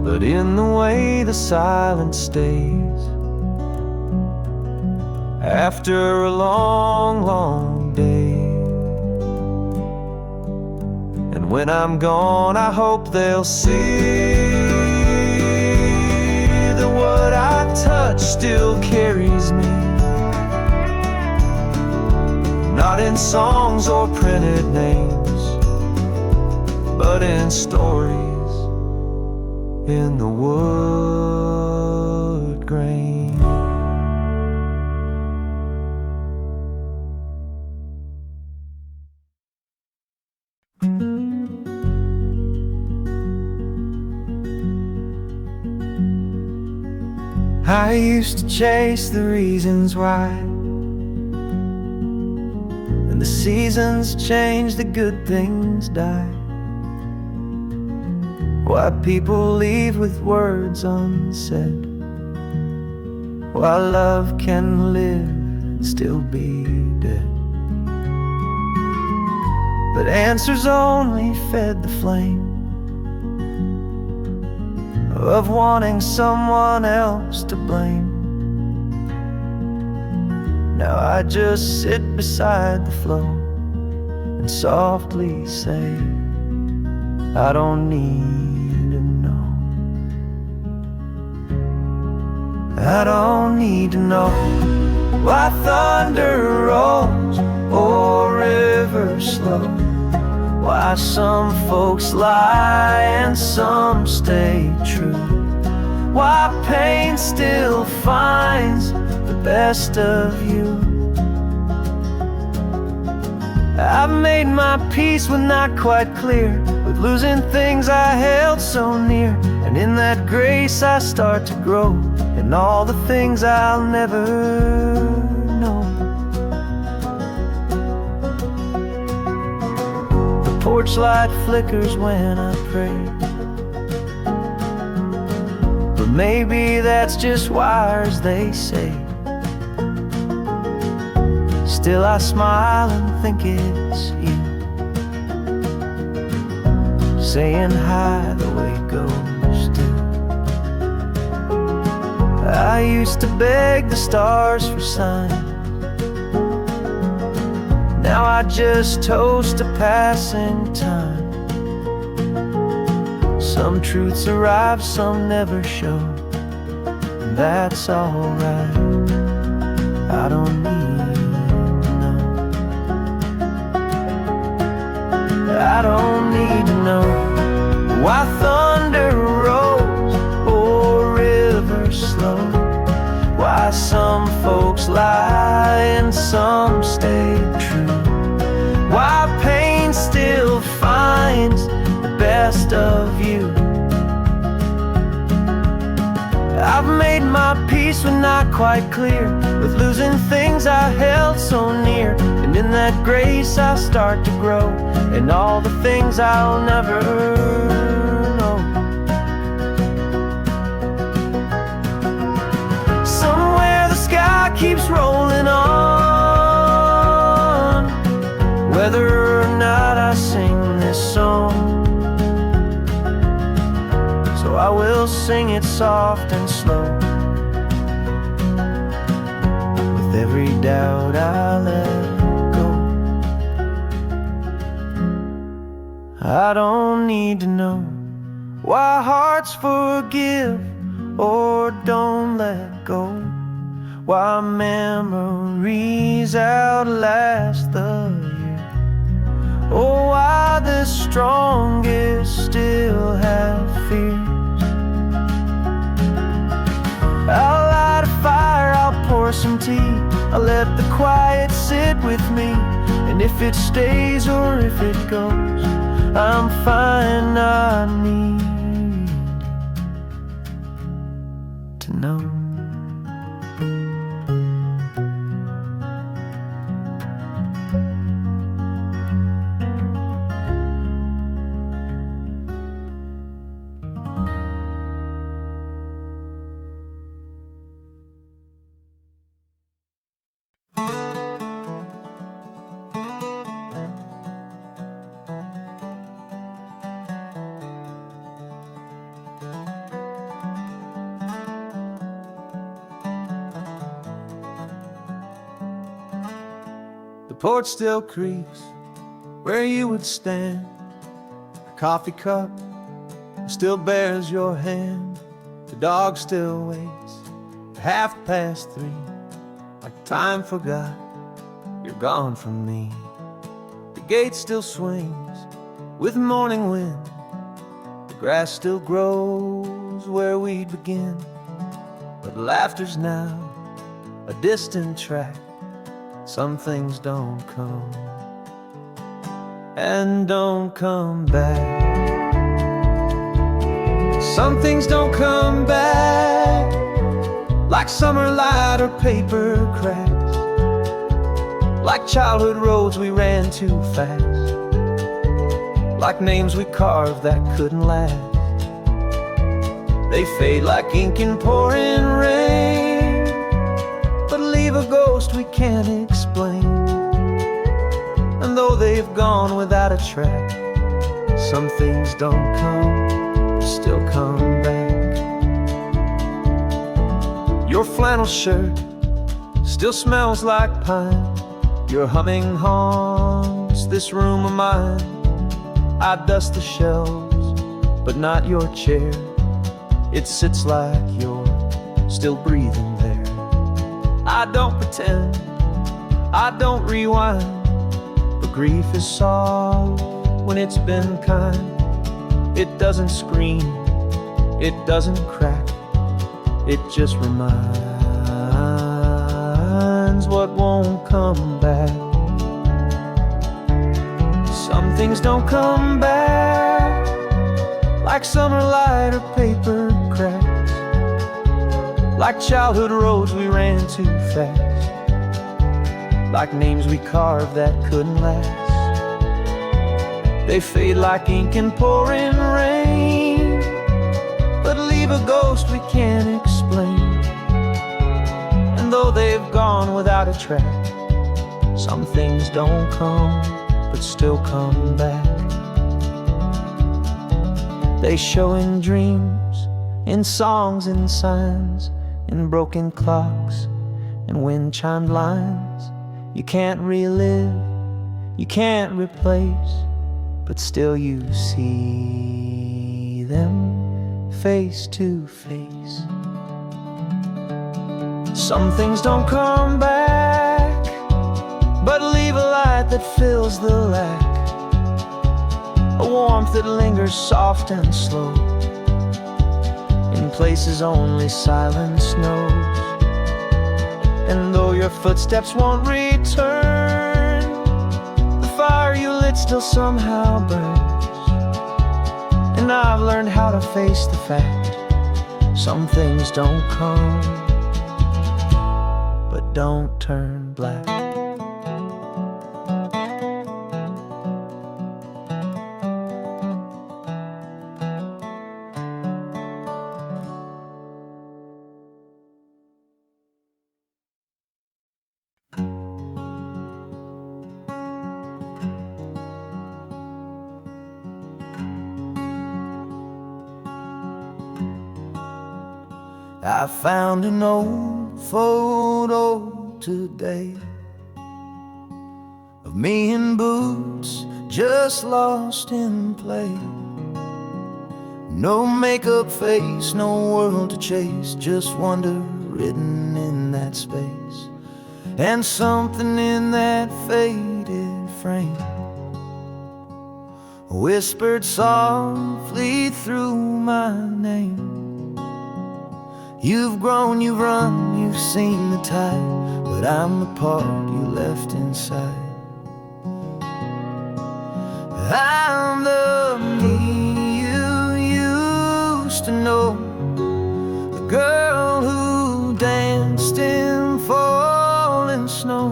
but in the way the silence stays after a long, long day. And when I'm gone, I hope they'll see that what I touch still carries me, not in songs or printed names, but in stories in the wood grain. I used to chase the reasons why, and the seasons change, the good things die. Why people leave with words unsaid, why love can live and still be dead. But answers only fed the flame of wanting someone else to blame. Now I just sit beside the flow and softly say, I don't need to know. I don't need to know why thunder rolls or rivers slow, why some folks lie and some stay true, why pain still finds the best of you. I've made my peace with not quite clear, with losing things I held so near, and in that grace I start to grow in all the things I'll never know. Porch light flickers when I pray, but maybe that's just wires, they say. Still I smile and think it's you, saying hi the way ghosts do. I used to beg the stars for signs, now I just toast a passing time. Some truths arrive, some never show, and that's alright. I don't need to know. I don't need to know why thunder rolls or rivers slow, why some folks lie and some stay true, why pain still finds the best of you. I've made my peace when not quite clear, with losing things I held so near, and in that grace I start to grow in all the things I'll never know. Somewhere the sky keeps rolling on, whether or not I sing this song. So I will sing it soft and slow, with every doubt I let go. I don't need to know why hearts forgive or don't let go, why memories outlast the year, or why the strongest still have fears. I'll light a fire, I'll pour some tea, I'll let the quiet sit with me, and if it stays or if it goes, I'm fine. I need to know. porch still creaks where you would stand. A coffee cup still bears your hand. The dog still waits 3:30, like time forgot you're gone from me. The gate still swings with morning wind. The grass still grows where we'd begin. But laughter's now a distant track. Some things don't come and don't come back. Some things don't come back, like summer light or paper cracks, like childhood roads we ran too fast, like names we carved that couldn't last. They fade like ink in pouring rain, but leave a ghost we can't explain. And though they've gone without a track, some things don't come, but still come back. Your flannel shirt still smells like pine. Your humming haunts this room of mine. I dust the shelves, but not your chair. It sits like you're still breathing there. I don't pretend, I don't rewind, but grief is soft when it's been kind. It doesn't scream, it doesn't crack, it just reminds what won't come back. Some things don't come back, like summer light or paper cracks, like childhood roads we ran too fast, like names we carved that couldn't last. They fade like ink in pouring rain, but leave a ghost we can't explain. And though they've gone without a track, some things don't come, but still come back. They show in dreams, in songs and signs, in broken clocks and wind-chimed lines. You can't relive, you can't replace, but still you see them face to face. Some things don't come back, but leave a light that fills the lack, a warmth that lingers soft and slow in places only silence knows. And though your footsteps won't return, the fire you lit still somehow burns. And I've learned how to face the fact, some things don't come, but don't turn black. I found an old photo today of me in boots, just lost in play. No makeup face, no world to chase, just wonder written in that space. And something in that faded frame whispered softly through my name. You've grown, you've run, you've seen the tide, but I'm the part you left inside. I'm the me you used to know, the girl who danced in falling snow,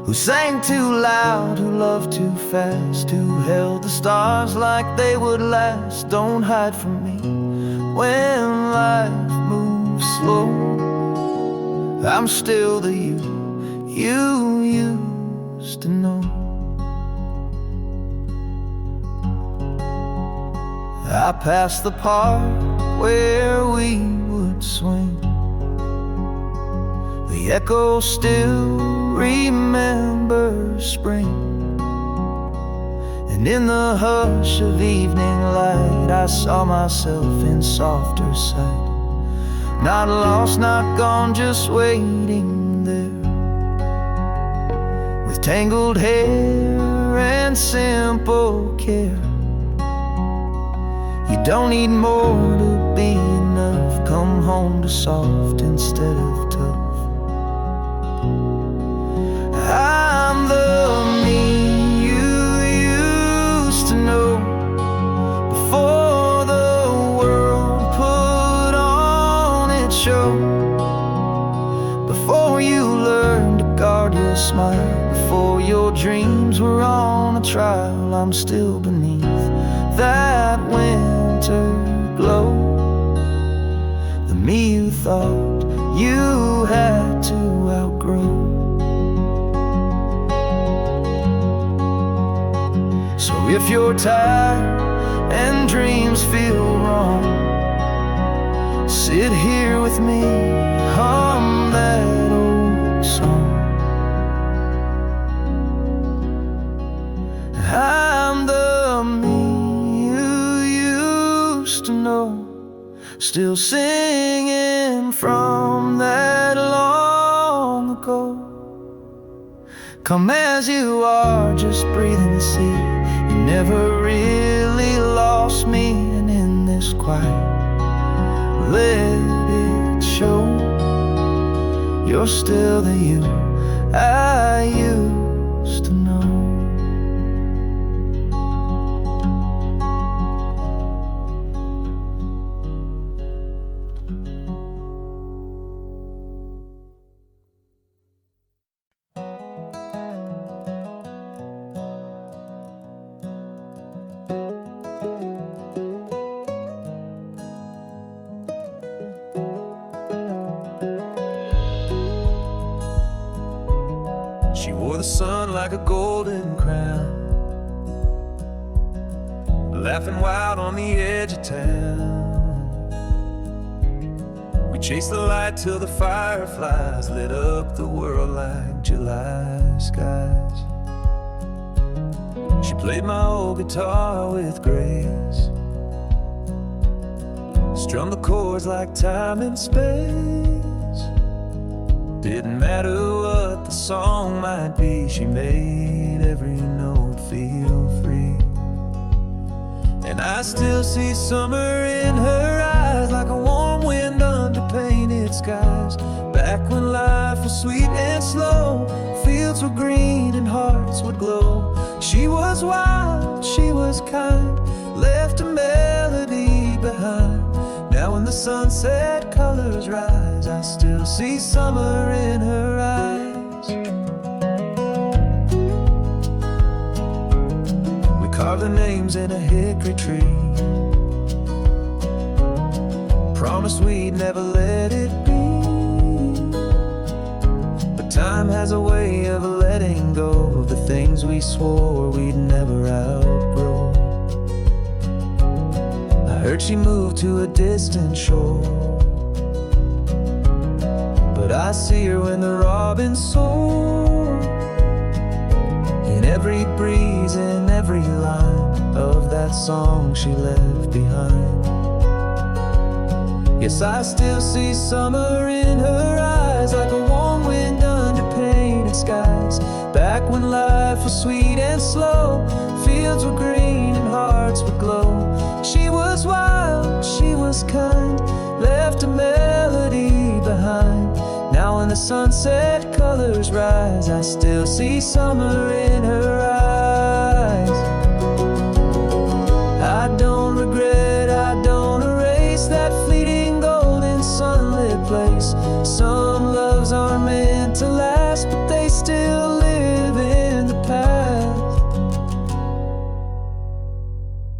who sang too loud, who loved too fast, who held the stars like they would last. Don't hide from me when life moves slow. I'm still the you used to know. I passed the park where we would swing, The echo still remembers spring, and in the hush of evening light I saw myself in softer sight. Not lost, not gone, just waiting there, with tangled hair and simple care. You don't need more to be enough. Come home to soft instead of tough. I'm the me you used to know, before the world put on its show, before you learned to guard your smile, before your dreams were on a trial. I'm still beneath that winter glow, the me you thought you had to outgrow. So if you're tired and dreams feel wrong, sit here with me, hum that old song. I'm the me you used to know, still singing from that long ago. Come as you are, just breathing the sea. You never really lost me, and in this quiet, let it show. You're still the you I used to know. She wore the sun like a golden crown, laughing wild on the edge of town. We chased the light till the fireflies lit up the world like July skies. She played my old guitar with grace, strummed the chords like time and space. Didn't matter what the song might be, she made every note feel free. And I still see summer in her eyes, like a warm wind under painted skies. Back when life was sweet and slow, fields were green and hearts would glow. She was wild, she was kind, left a melody behind. Now when the sunset colors rise, I still see summer in her eyes. We carved the names in a hickory tree, promised we'd never let it be. But time has a way of letting go of the things we swore we'd never outgrow. I heard she moved to a distant shore, but I see her when the robins soar, in every breeze, in every line of that song she left behind. Yes, I still see summer in her eyes, like a warm wind under painted skies. Back when life was sweet and slow, fields were green and hearts would glow. She was wild, she was kind, left a melody behind. Now when the sunset colors rise, I still see summer in her eyes. I don't regret, I don't erase that fleeting golden sunlit place. Some loves aren't meant to last, but they still live in the past.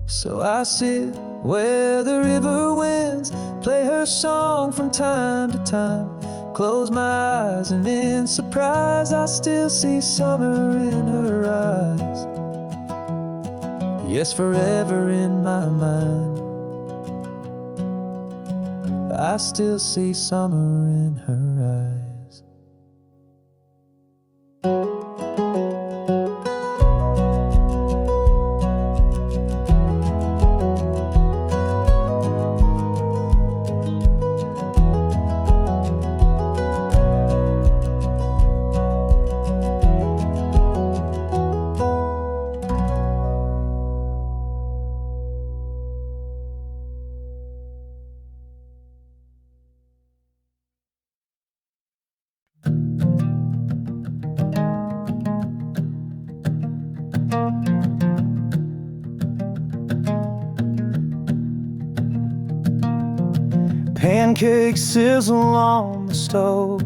So I sit where the river winds play her song from time to time, close my eyes and in surprise I still see summer in her eyes. Yes, forever in my mind I still see summer in her eyes. Pancakes sizzle on the stove.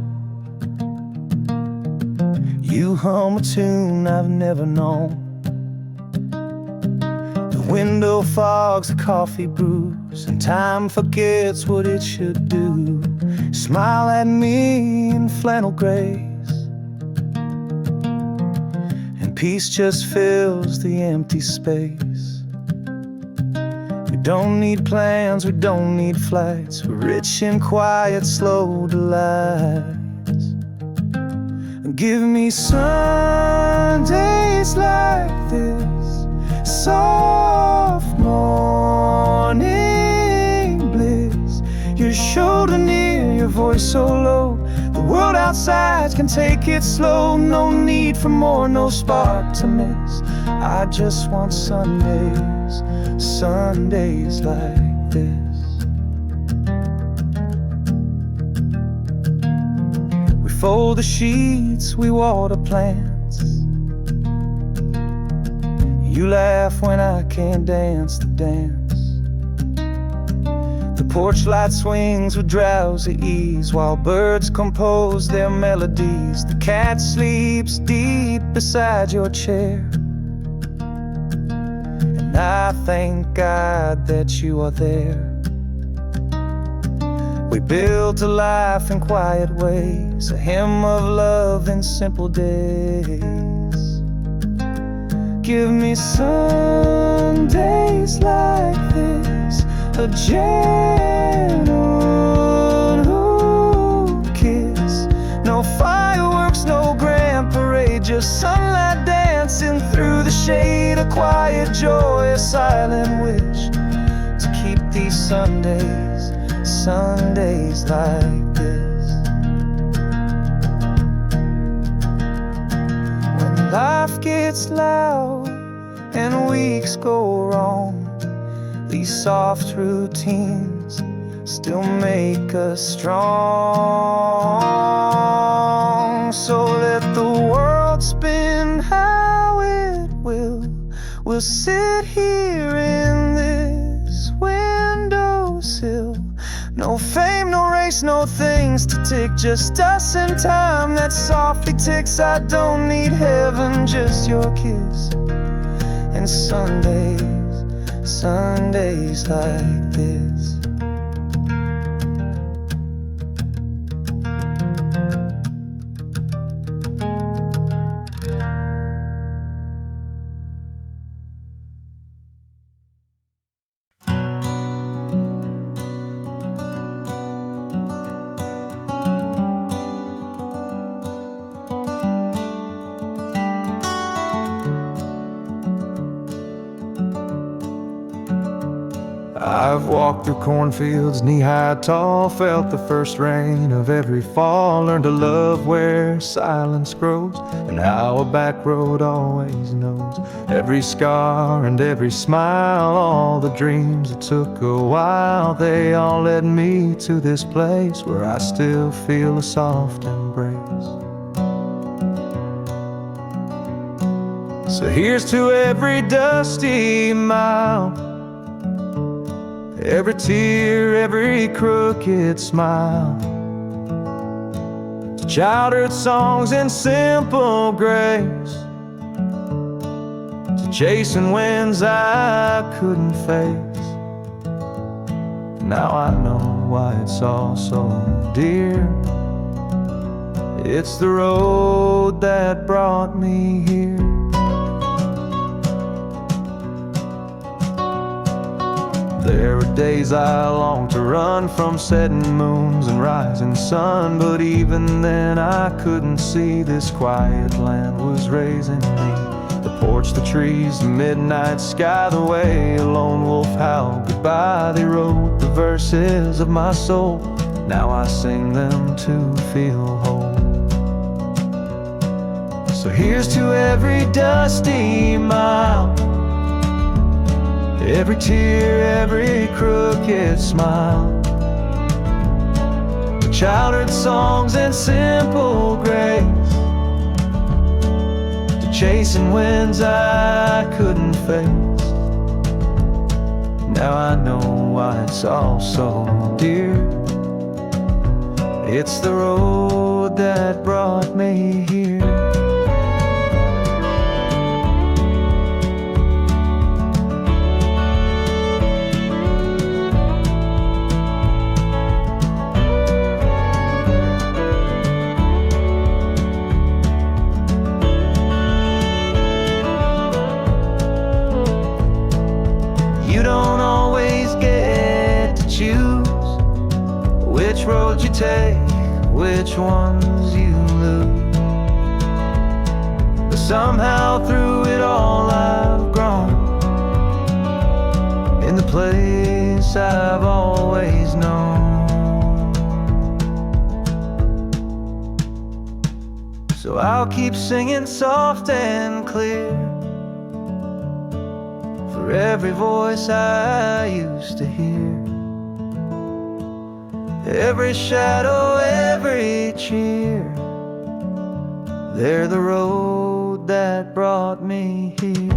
You hum a tune I've never known. The window fogs the coffee brews, and time forgets what it should do. Smile at me in flannel grays, and peace just fills the empty space. We don't need plans, we don't need flights. We're rich in quiet, slow delights. Give me Sundays like this, soft morning bliss. Your shoulder near, your voice so low. The world outside can take it slow. No need for more, no spark to miss. I just want Sundays, Sundays like this. We fold the sheets, we water plants. You laugh when I can't dance the dance. The porch light swings with drowsy ease, while birds compose their melodies. The cat sleeps deep beside your chair, and I thank God that you are there. We built a life in quiet ways, a hymn of love in simple days. Give me Sundays like this, a gentle kiss. No fireworks, no grand parade, just sunlight dancing through the shade. A quiet joy, a silent wish to keep these Sundays, Sundays like this. When life gets loud and weeks go wrong, these soft routines still make us strong. So let the world spin how it will. We'll sit here in this windowsill. No fame, no race, no things to tick, just us and time that softly ticks. I don't need heaven, just your kiss. And Sundays, Sundays like this. I've walked through cornfields, knee-high tall, felt the first rain of every fall, learned to love where silence grows, and how a back road always knows every scar and every smile. All the dreams that took a while, they all led me to this place where I still feel a soft embrace. So here's to every dusty mile, every tear, every crooked smile, to childhood songs and simple grace, to chasing winds I couldn't face. Now I know why it's all so dear. It's the road that brought me here. There were days I longed to run from setting moons and rising sun, but even then I couldn't see this quiet land was raising me. The porch, the trees, the midnight sky, the way a lone wolf howled goodbye, they wrote the verses of my soul. Now I sing them to feel whole. So here's to every dusty mile, every tear, every crooked smile, the childhood songs and simple grace, to chasing winds I couldn't face. Now I know why it's all so dear. It's the road that brought me here. You don't always get to choose which road you take, which ones you lose. But somehow through it all I've grown in the place I've always known. So I'll keep singing soft and clear for every voice I used to hear, every shadow, every cheer. They're the road that brought me here.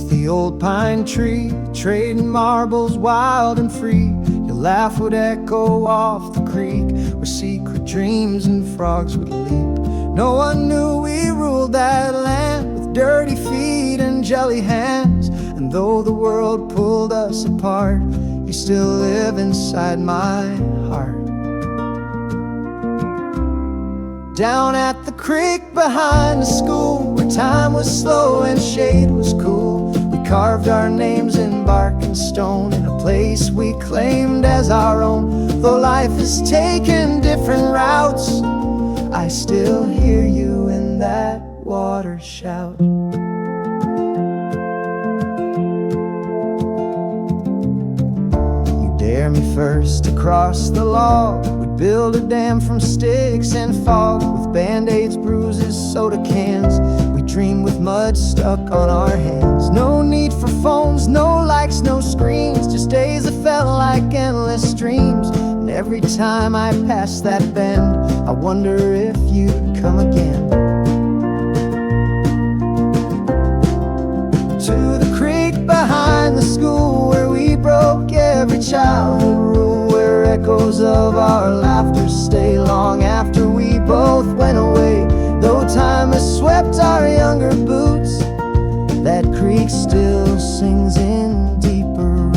The old pine tree, trading marbles wild and free. Your laugh would echo off the creek, where secret dreams and frogs would leap. No one knew we ruled that land with dirty feet and jelly hands. And though the world pulled us apart, you still live inside my heart. Down at the creek behind the school, where time was slow and shade was cool, we carved our names in bark and stone, in a place we claimed as our own. Though life has taken different routes, I still hear you in that water shout. You dare me first to cross the log. We'd build a dam from sticks and fog, with band-aids, bruises, soda cans. We dream with mud stuck on our hands. No need for phones, no likes, no screens, just days that felt like endless dreams. And every time I pass that bend, I wonder if you'd come again. To the creek behind the school, where we broke every childhood rule, where echoes of our laughter stay long after we both went away. Though time has swept our younger boots, that creek still sings in deeper roots.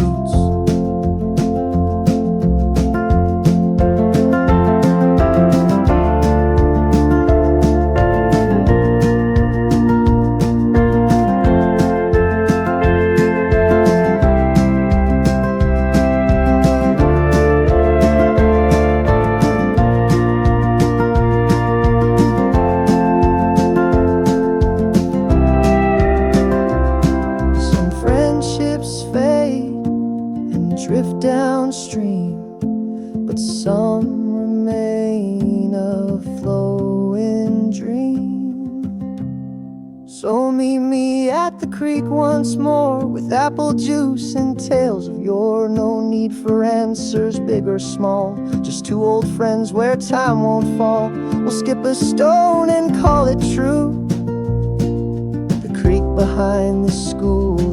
Drift downstream, but some remain a flowing dream. So meet me at the creek once more, with apple juice and tales of yore. No need for answers, big or small, just two old friends where time won't fall. We'll skip a stone and call it true. The creek behind the school,